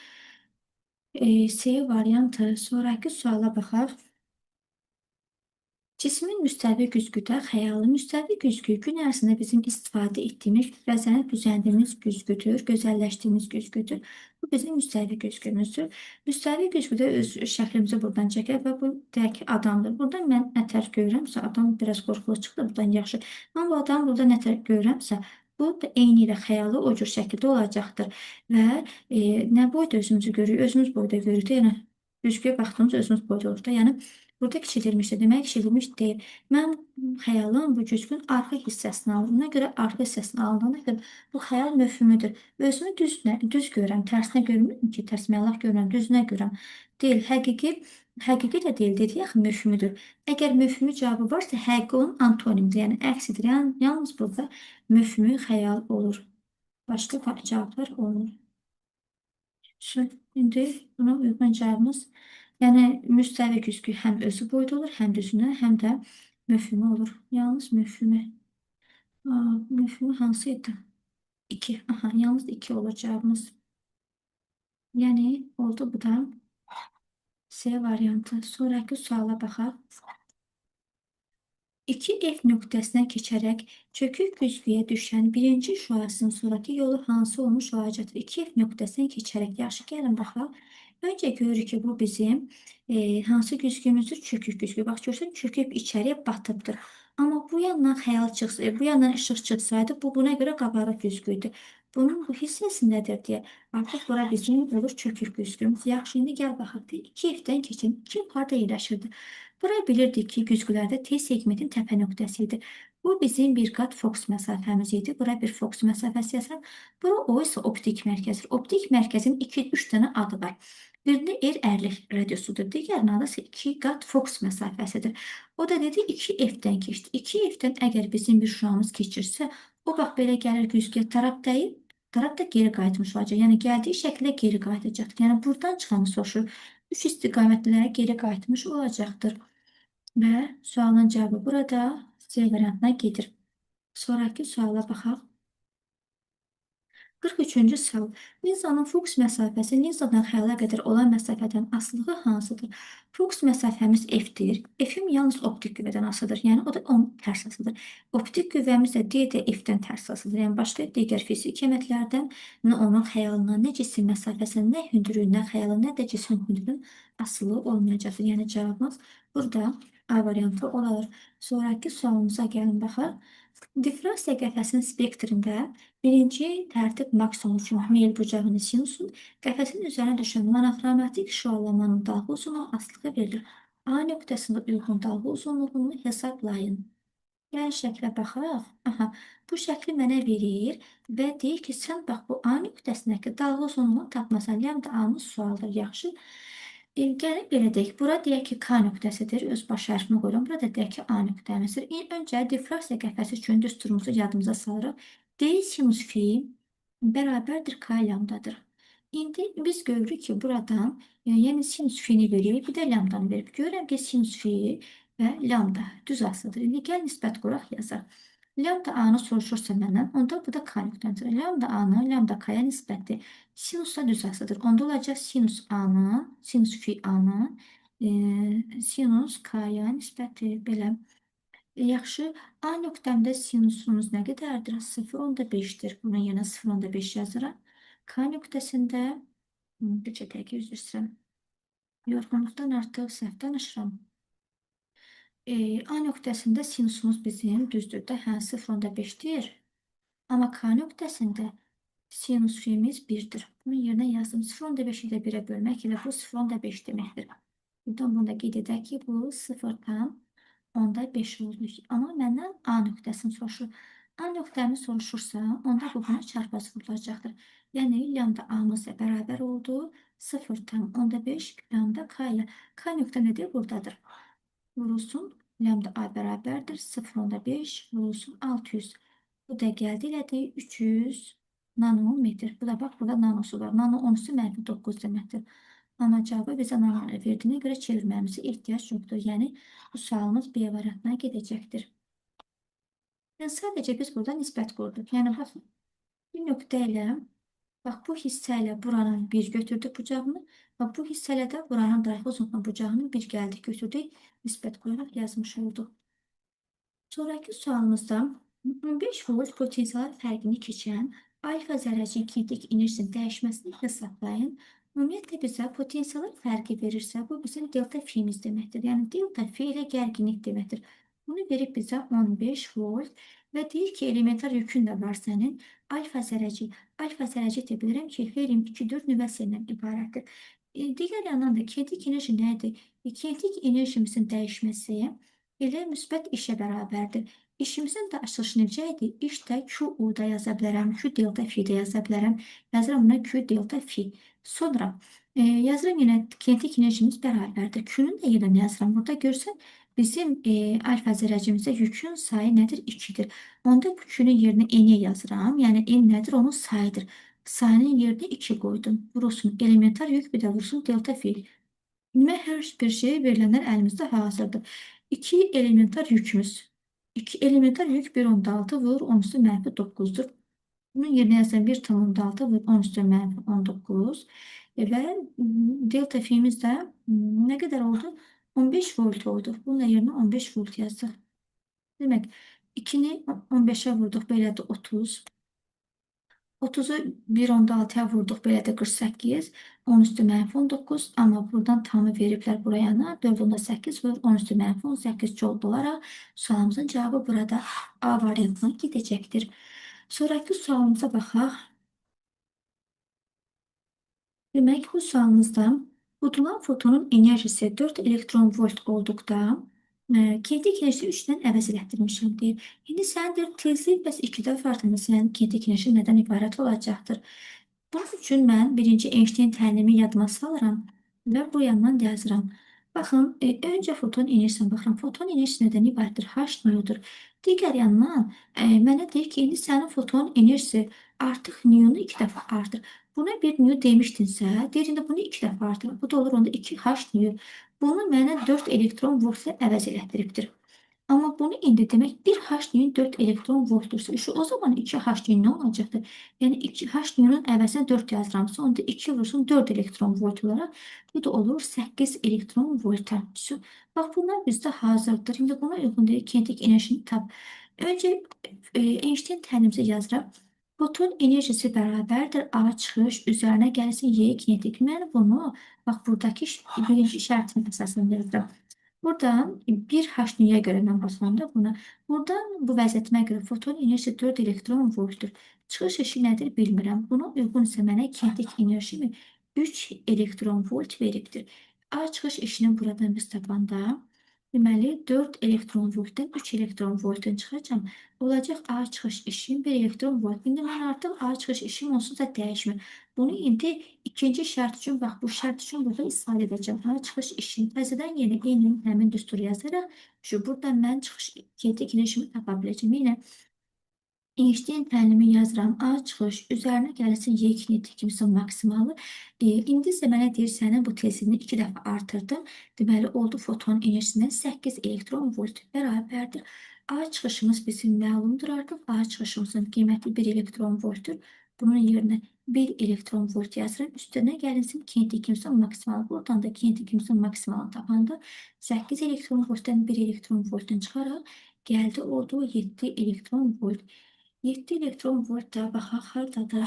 C variantı. Sonraki suala baxaq. Cismin müstəvi güzgüdə xəyali müstəvi güzgü gün ərzində bizim istifadə etdiyimiz, bəzənib düzəldiyimiz güzgüdür, gözəlləşdiyimiz güzgüdür. Bu bizim müstəvi güzgümüzdür. Müstəvi güzgüdə öz şəklimizi buradan çəkək və bu deyək ki, adamdır. Buradan mən nə tərəf görürəmsə, adam biraz qorxulu çıxdı, buradan yaxşı. Mən bu adamı burada nə tərəf görürəmsə, bu da eyni ilə xəyali o cür şəkildə olacaqdır. Və nə boyda özümüzü görürük, özümüz boyda görürük. Yəni, güzgüyə baxdığımız özümüz boyda olur da. Yəni, burada kiçildilmişdir. Demək, kiçildilmiş deyil. Mən xəyalın bu güzgünün arxa hissəsini aldım. Buna görə arxa hissəsini aldığına görə bu xəyal möfhümüdür. Özümü düz görürəm, tərsinə görmürəm ki, tərsmə Allah görürəm, düzünə görürəm. Deyil, həqiqi də deyil, dedik axı möfhümüdür. Əgər möfhümü cavabı varsa, həqiqi onun antonimidir, yəni əksidir. Yəni, yalnız burada möfhümü xəyal olur. Başqa cavablar olmur. İndi buna uyğun cavabımız yəni müstəvi güzgü həm özü boyda olur, həm düzünə, həm də möfhümü olur. Yalnız möfhümü. Möfhümü hansı idi? 2. Aha, yalnız 2 olur cavabımız. Yəni oldu bu da C variantı. Sonraki suala baxaq. 2F nöqtəsinə keçərək çökük güzgüyə düşən birinci şüasının sonraki yolu hansı olmuş olacaqdır? 2F nöqtəsinə keçərək. Yaxşı, gəlin baxaq. Öncə görürük ki, bu bizim hansı güzgümüzdür? Çökük güzgü. Bax, görürsən, çöküb içəriyə batıbdır. Amma bu yandan xəyal çıxsa, bu yandan işıq çıxsaydı, bu buna görə qabarıq güzgüydü. Bunun bu hissəsi nədir deyə. Artıq bura bizim olur çökük güzgümüz. Yaxşı, indi gəl baxaq. 2F-dən keçin. 2F harada yerləşirdi? Bura bilirdik ki, güzgülərdə T segmentin təpə nöqtəsi idi. Bu bizim bir qat Fox məsafəmiz idi. Bura bir Fox məsafəsi yazıram. Bura O isə optik mərkəzdir. Optik mərkəzin 2-3 dənə adı var. Birində R ərlik radiusudur. Digərinin adı isə 2 qat Fox məsafəsidir. O da dedi 2F-dən keçdi. 2F-dən əgər bizim bir şüamız keçirsə, o bax belə gəlir güzgüyə taraf dəyib, taraf da geri qayıtmış olacaq. Yəni gəldiyi şəkildə geri qayıtacaqdır. Yəni buradan çıxanı soruşur. Üç istiqamətlilərə geri qayıtmış olacaqdır. və sualın cavabı burada C variantına gedir. Sonraki suala baxaq. 43-cü sual. Linzanın fokus məsafəsi linzadan xəyala qədər olan məsafədən asılığı hansıdır? Fokus məsafəmiz F-dir. F-im yalnız optik qüvvədən asılıdır. Yəni, o da onun tərs asılıdır. Optik qüvvəmiz də D də F-dən tərs asılıdır. Yəni, başqa digər fiziki əməklərdən nə onun xəyalından, nə cisim məsafəsindən, nə hündürlüyündən xəyalın, nə də cismin hündürlüyünün asılı olmayacaqdır. Yəni, cavabımız burada A variantı olar. Sonraki sualımıza gəlin baxaq. Diffrasiya qəfəsinin spektrində birinci tərtib maksimum üçün meyl bucağının sinusun qəfəsin üzərinə düşən monoxromatik şüallamanın dalğa uzunluğu asılığı verilir. A nöqtəsində uyğun dalğa uzunluğunu hesablayın. Gəlin şəklə baxaq. Aha, bu şəkli mənə verir və deyir ki, sən bax bu A nöqtəsindəki dalğa uzunluğunu tapmasan, lambda A-nın sualdır, yaxşı. Gəlin belə deyək, bura deyək ki, K nöqtəsidir, öz baş hərfini qoyuram, burada deyək ki, A nöqtəmizdir. Öncə diffrasiya qəfəsi üçün düsturumuzu yadımıza salırıq. D sinus fi bərabərdir K lambdadır. İndi biz görürük ki, buradan, yəni sinus fini verir, bir də lambdanı verib. Görürəm ki, sinus fi və lambda düz asılıdır. İndi gəl nisbət quraq yazaq. Lambda A-nı soruşursa məndən, onda bu da K nöqtəmizdir. Lambda A-nı lambda K-ya nisbətdir. Sinusla düz asılıdır. Onda olacaq sinus A-nın, sinus fi A-nın sinus K-ya nisbətdir. Belə. Yaxşı. A nöqtəmdə sinusumuz nə qədərdir? 0,5-dir. Bunun yerine 0,5 yazıram. K nöqtəsində bircə dəqiqə üzr istəyirəm. Yorğunluqdan artıq səhv danışıram. A nöqtəsində sinusumuz bizim düzdür də, hə 0,5-dir. Amma K nöqtəsində sinus fimiz 1-dir. Bunun yerinə yazdım. 0,5-i də 1-ə bölmək ilə bu 0,5 deməkdir. Buradan bunu da qeyd edək ki, bu 0,5 oldu. Amma məndən A nöqtəsini soruşur. A nöqtəmi soruşursa, onda bu buna çarpaz vurulacaqdır. Yəni, lambda A-mız bərabər oldu. 0,5 lambda K-ya. K nöqtə nədir? Buradadır. Vurulsun. Lambda A bərabərdir. 0,5 vurulsun 600. Bu da gəldi elədi 300 nanometr. Bu da bax, burada nanosu var. Nano 10-su -9 deməkdir. Amma cavabı bizə nano verdiyinə görə çevirməmizə ehtiyac yoxdur. Yəni, bu sualımız B variantına gedəcəkdir. Yəni, sadəcə biz burada nisbət qurduq. Yəni, baxın, bir nöqtə ilə, bax, bu hissə ilə buranın bir götürdük bucağını və bu hissə ilə də buranın dalğa uzunluğu bucağını bir gəldik, götürdük, nisbət qoyaraq yazmış olduq. Sonraki sualımızda 15 volt potensial fərqini keçən alfa zərrəcik kinetik enerjisinin dəyişməsini hesablayın. Ümumiyyətlə bizə potensial fərqi verirsə, bu bizim delta fimiz deməkdir. Yəni delta fi ilə gərginlik deməkdir. Bunu verib bizə 15 volt və deyir ki, elementar yükün də var sənin. Alfa zərrəcik. Alfa zərrəcik də bilirəm ki, helium 2-4 nüvəsindən ibarətdir. Digər yandan da kinetik enerji nədir? Kinetik enerjimizin dəyişməsi elə müsbət işə bərabərdir. İşimizin də açılışı necə idi? İş də QU-da yaza bilərəm, Q delta fi-də yaza bilərəm. Yazıram buna Q delta fi. Sonra yazıram yenə kinetik enerjimiz bərabərdir. Q-nun da yerine yazıram. Burada görsən bizim alfa zərrəcimizdə yükün sayı nədir? 2-dir. Onda bu Q-nun yerinə N-i yazıram. Yəni N nədir? Onun sayıdır. Sayının yerinə 2 qoydum. Vurulsun elementar yük, bir də vurulsun delta fi. Demək, hər bir şey verilənlər əlimizdə hazırdır. 2 elementar yükümüz. 2 elementar yük 1,6 vur 10 üstü -9'dur. Bunun yerine yazan 1,6 vur 10 üstü -19. Və delta fi'miz də nə qədər oldu? 15 volt oldu. Bunun yerine 15 volt yazdıq. Demək, 2'ni 15'e vurduq, belə də 30. 30'u 1,6'ya vurduq, belə də 48. 10 üstü -19. Amma buradan tamı veriblər buraya. 4,8 vur 10 üstü -18 joule olaraq sualımızın cavabı burada A variantına gedəcəkdir. Sonraki sualımıza baxaq. Demək, bu sualımızda udulan fotonun enerjisi 4 elektron volt olduqda kinetik enerji 3-dən əvəz elətdirmişəm deyir. İndi sənin deyir, tezlik bəs 2 dəfə artanda sənin kinetik enerji nədən ibarət olacaqdır? Bunun üçün mən birinci Einstein təlimi yadıma salıram və bu yandan yazıram. Baxın, öncə foton enerjisinə baxıram. Foton enerjisi nədən ibarətdir? H növrüdür. Digər yandan mənə deyir ki, indi sənin foton enerjisi artıq nöyonu 2 dəfə artır. Buna bir növ demişdinsə, deyir indi bunu 2 dəfə artır. Bu da olur onda 2H növ. Bunu mənə 4 elektron voltla əvəz elətdiribdir. Amma bunu indi demək 1H növ 4 elektron voltdursa, o zaman 2H növ nə olacaqdır? Yəni 2H növün əvəzinə 4 yazıramsa, onda 2 vursun 4 elektron volt olaraq bu da olur 8 elektron volta. Bax, bunlar bizdə hazırdır. İndi buna uyğun deyil, kinetik enerjini tap. Öncə Einstein təlimimizi yazıraq. Foton enerjisi bərabərdir A çıxış üzərinə gəlsin Y kinetik. Mən bunu, bax, buradakı birinci şərtin əsasında yazıram. Buradan bir H-niyə görə mən baxanda buna. Buradan bu vəziyyətimə görə foton enerjisi 4 elektron voltdur. Çıxış işi nədir bilmirəm. Buna uyğun isə mənə kinetik enerjimi 3 elektron volt veribdir. A çıxış işini buradan biz tapanda, deməli 4 elektron voltdan 3 elektron voltun çıxacam. Olacaq A çıxış işim 1 elektron volt. İndi mən artıq A çıxış işim onsuz da dəyişmir. Bunu indi ikinci şərt üçün, bax, bu şərt üçün burada istifadə edəcəm. A çıxış işini təzədən yenə eyni həmin düsturu yazaraq, buradan mən çıxış kinetik enerjimi tapa biləcəm. Yenə Einstein təlimi yazıram. A çıxış üzərinə gəlsin Y kinetik kimsə maksimalı. İndi isə mənə deyir, sənin bu tezini 2 dəfə artırdım. Deməli, oldu foton enerjisindən 8 elektron volt bərabərdir. A çıxışımız bizim məlumdur artıq. A çıxışımızın qiyməti 1 elektron voltdur. Bunun yerinə 1 elektron volt yazıram. Üstünə gəlinsin kinetik kimsə maksimalı. Buradan da kinetik kimsə maksimalı tapanda 8 elektron voltdan 1 elektron voltun çıxaraq gəldi oldu 7 elektron volt. 7 elektron volt da baxaq hardadır?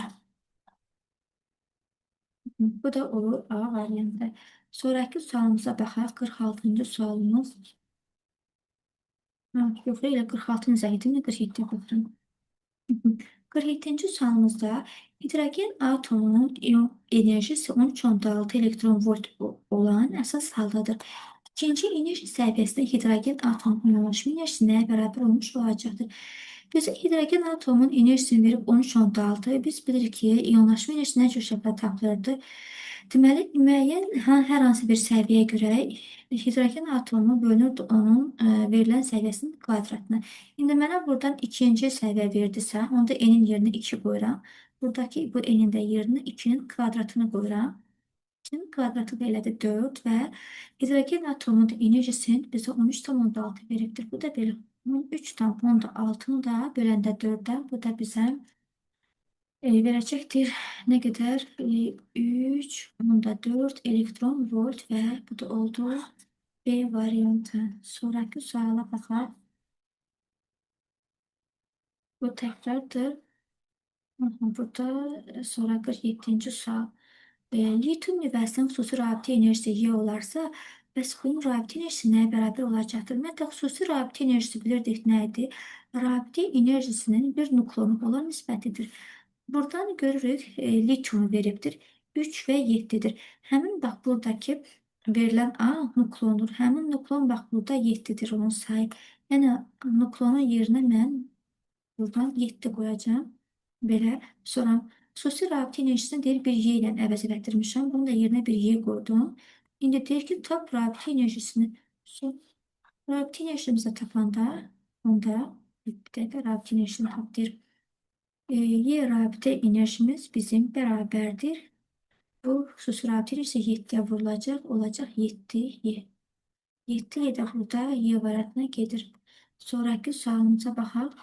Bu da olur A variantı. Sonraki sualımıza baxaq. 46-cı sualımız. Yox, elə 46-cı zəhidimlə 47-yə baxıram. 47-ci sualımızda hidrogen atomunun iyon enerjisi 13.6 elektron volt olan əsas haldadır. İkinci enerji səviyyəsində hidrogen atomunun iyonlaşma enerjisi nəyə bərabər olmuş olacaqdır? Bizə hidrogen atomunun enerjisini verib 13.6. Biz bilirik ki, iyonlaşma enerjisi nə cür şəkildə tapılırdı? Deməli, müəyyən hər hansı bir səviyyəyə görə hidrogen atomu bölünürdü onun verilən səviyyəsinin kvadratına. İndi mənə buradan ikinci səviyyə verdisə, onda n-in yerinə 2 qoyuram. Buradakı bu n-in də yerinə 2-nin kvadratını qoyuram. 2-nin kvadratı da elədir 4 və hidrogen atomunun enerjisini bizə 13.6 veribdir. Bu da belə 13.6-nı da böləndə 4-dən, bu da bizə verəcəkdir nə qədər? 3.4 elektron volt və bu da oldu B variantı. Sonraki suala baxaq. Bu təkrardır. Burada sonra 47-ci sual. Lityum nüvəsinin xüsusi rabitə enerjisi Y olarsa, bəs bunun rabitə enerjisi nəyə bərabər olacaqdır? Ümumiyyətlə, xüsusi rabitə enerjisi bilirdik nə idi? Rabitə enerjisinin bir nukleona olan nisbətidir. Buradan görürük, lityumu veribdir. 3 və 7-dir. Həmin bax, buradakı verilən A nukleondur. Həmin nukleon bax, burada 7-dir onun sayı. Yəni, nukleonun yerinə mən buradan 7 qoyacağım. Belə. Sonra xüsusi rabitə enerjisini deyir bir Y ilə əvəz elətdirmişəm. Bunun da yerinə bir Y qoydum. İndi deyir ki, tap rabitə enerjisini. Rabitə enerjimizi tapanda, onda bir dəqiqə rabitə enerjisini tap deyir. Y rabitə enerjimiz bizim bərabərdir. Bu xüsusi rabitə enerjisi 7-yə vurulacaq. Olacaq 7Y. 7Y də burada Y variantına gedir. Sonraki sualımıza baxaq.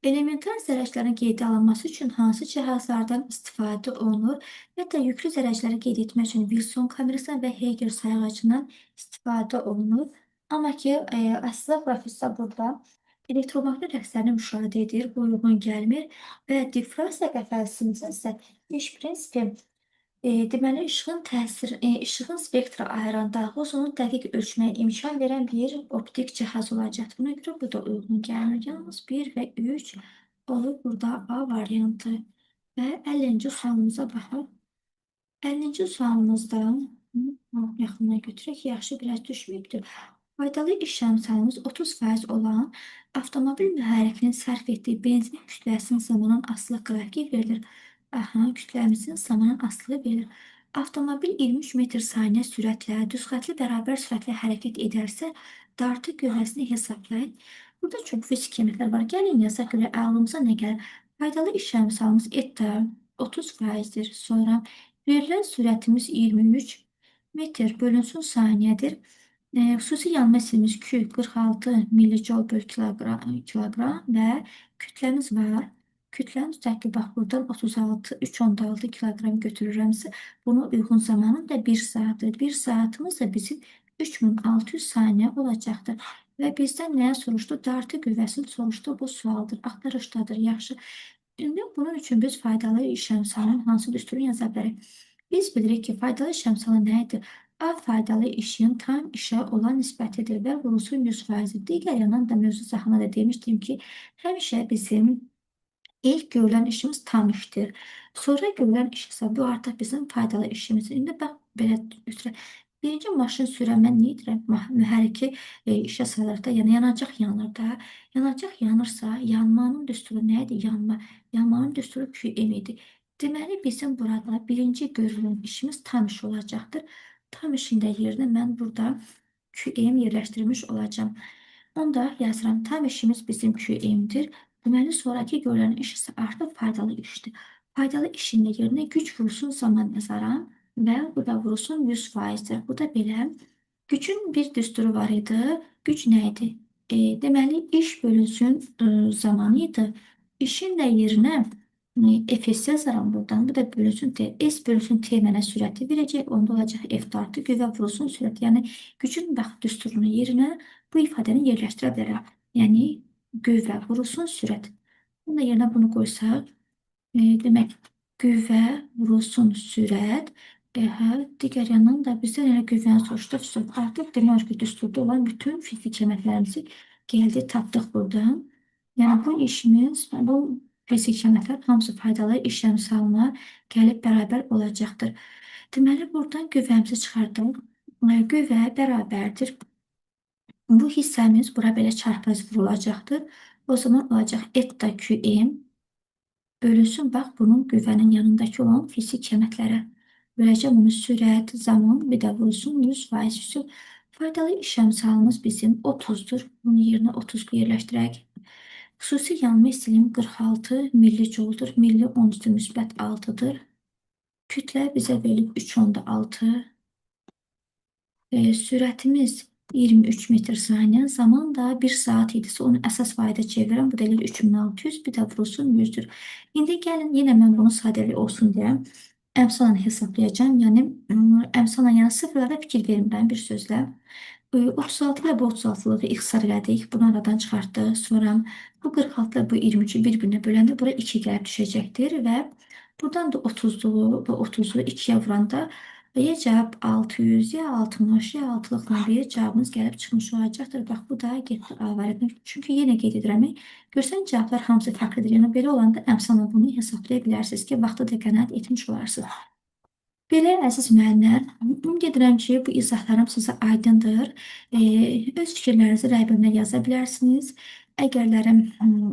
Elementar zərərlərin qeydə alınması üçün hansı cihazlardan istifadə olunur? Hətta yüklü zərərləri qeyd etmək üçün Wilson kamerasından və Hager sayğacından istifadə olunur. Amma ki, əslində professor burada elektromaqnit rəqslərini müşahidə edir, bu uyğun gəlmir və difraksiya qəfəsimizin isə iş prinsipi deməli, işığın spektra ayıran dalğa uzunluğunu dəqiq ölçməyə imkan verən bir optik cihaz olacaqdır. Buna görə bu da uyğun gəlmir. Yalnız 1 və 3 olur burada A variantı. Və 50-ci sualımıza baxaq. 50-ci sualımızda yaxına götürək, yaxşı biraz düşməyibdir. Faydalı iş əmsalımız 30% olan avtomobil mühərrikinin sərf etdiyi benzin kütləsinin zamanın asılı qrafiki verilir. Kütləmizin zamanın asılı verilir. Avtomobil 23 metr saniyə sürətlə, düz xətli bərabər sürətlə hərəkət edərsə, dartı qüvvəsini hesablayın. Burada çox fizik qiymətlər var. Gəlin yazaq görə ağlımıza nə gəlir? Faydalı iş əmsalımız eta 30%-dir. Sonra verilən sürətimiz 23 metr bölünsün saniyədir. Xüsusi yanma isimiz Q 46 millicol böl kiloqram və kütləmiz var. Kütlənin üstəki bax buradan 36, 3.6 kiloqram götürürəmsə, buna uyğun zamanım da 1 saatdır. 1 saatımız da bizim 3600 saniyə olacaqdır. Və bizdən nəyə soruşdu? Dartı qüvvəsini soruşdu. Bu sualdır. Axtarışdadır. Yaxşı. İndi bunun üçün biz faydalı iş əmsalının hansı düsturunu yaza bilərik? Biz bilirik ki, faydalı iş əmsalı nə idi? A faydalı işin tam işə olan nisbətidir və vurusu 100%-dir. Digər yandan da mövzu zaxına da demişdim ki, həmişə bizim İlk görülən işimiz tam işdir. Sonra görülən iş isə bu artıq bizim faydalı işimizdir. İndi bax, belə götürək. Birinci maşın sürən mən nə edirəm? Mühərriki işə salırıq da, yəni yanacaq yanır da. Yanacaq yanırsa, yanmanın düsturu nə idi? Yanma. Yanmanın düsturu QM idi. Deməli, bizim burada birinci görülən işimiz tam iş olacaqdır. Tam işin də yerinə mən burada QM yerləşdirmiş olacağım. Onu da yazıram. Tam işimiz bizim QM-dir. Deməli, sonraki görülən iş isə artıq faydalı işdir. Faydalı işin də yerinə güc vurulsun zaman yazaram və bu da vurulsun 100%-dir. Bu da belə. Gücün bir düsturu var idi. Güc nə idi? Deməli, iş bölünsün zamanı idi. İşin də yerinə Fs yazaram buradan. Bu da bölünsün T. S bölünsün T mənə sürəti verəcək. Onda olacaq F dartı qüvvə vurulsun sürət. Yəni, gücün bax düsturunun yerinə bu ifadəni yerləşdirə bilərəm. Yəni, qüvvə vurulsun sürət. Bunun da yerinə bunu qoysaq, demək, qüvvə vurulsun sürət. Digər yandan da bizdən elə qüvvəni soruşdu. Artıq demək ki, düsturda olan bütün fizik əməklərimizi gəldi, tapdıq buradan. Yəni, bu işimiz, bu fizik əməklər hamısı faydalı iş əmsalına gəlib bərabər olacaqdır. Deməli, buradan qüvvəmizi çıxardıq. Qüvvə bərabərdir. Bu hissəmiz bura belə çarpaz vurulacaqdır. O zaman olacaq eta QM bölünsün, bax, bunun qüvvənin yanındakı olan fizik kəmətlərə. Böləcəm bunu sürət, zaman, bir də vurulsun 100%. Faydalı iş əmsalımız bizim 30-dur. Bunun yerinə 30 yerləşdirək. Xüsusi yanma istilim 46 millicoldur. Milli 10^-6-dır. Kütlə bizə verilib 3.6. Sürətimiz 23 metr saniyə. Zaman da 1 saat idisə onu əsas fayda çevirirəm. Bu da elə 3600, bir də vurulsun 100-dür. İndi gəlin, yenə mən bunu sadəlik olsun deyə əmsalla hesablayacağım. Yəni, əmsalla yəni sıfırlara fikir vermirəm bir sözlə. 36 ilə bu 36-lığı ixtisar elədik. Bunu aradan çıxartdıq. Sonra bu 46 ilə bu 23-ü bir-birinə böləndə bura 2 gəlib düşəcəkdir və buradan da 30-luğu və 30-u 2-yə vuranda ya cavab 600, ya 60, ya 6-lıqla bir cavabımız gəlib çıxmış olacaqdır. Bax, bu da getdi A variantı. Çünki yenə qeyd edirəm, görsən cavablar hamısı fərqlidir. Yəni, belə olanda əmsalla bunu hesablaya bilərsiniz ki, vaxtı da qənaət etmiş olarsınız. Belə, əziz müəllimlər, ümid edirəm ki, bu izahlarım sizə aydındır. Öz fikirlərinizi rəybimlə yaza bilərsiniz. Əgərlərim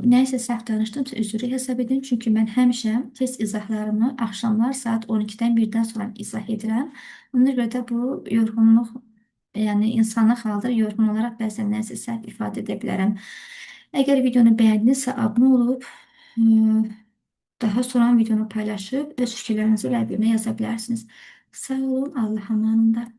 nəyisə səhv danışdımsa, üzrü hesab edin. Çünki mən həmişə test izahlarımı axşamlar saat 12-dən 1-dən sonra izah edirəm. Ona görə də bu yorğunluq, yəni insana xaldır. Yorğun olaraq bəzən nəyisə səhv ifadə edə bilərəm. Əgər videonu bəyəndinizsə, abunə olub, daha sonra videonu paylaşıb öz fikirlərinizi rəybimə yaza bilərsiniz. Sağ olun, Allah amanında.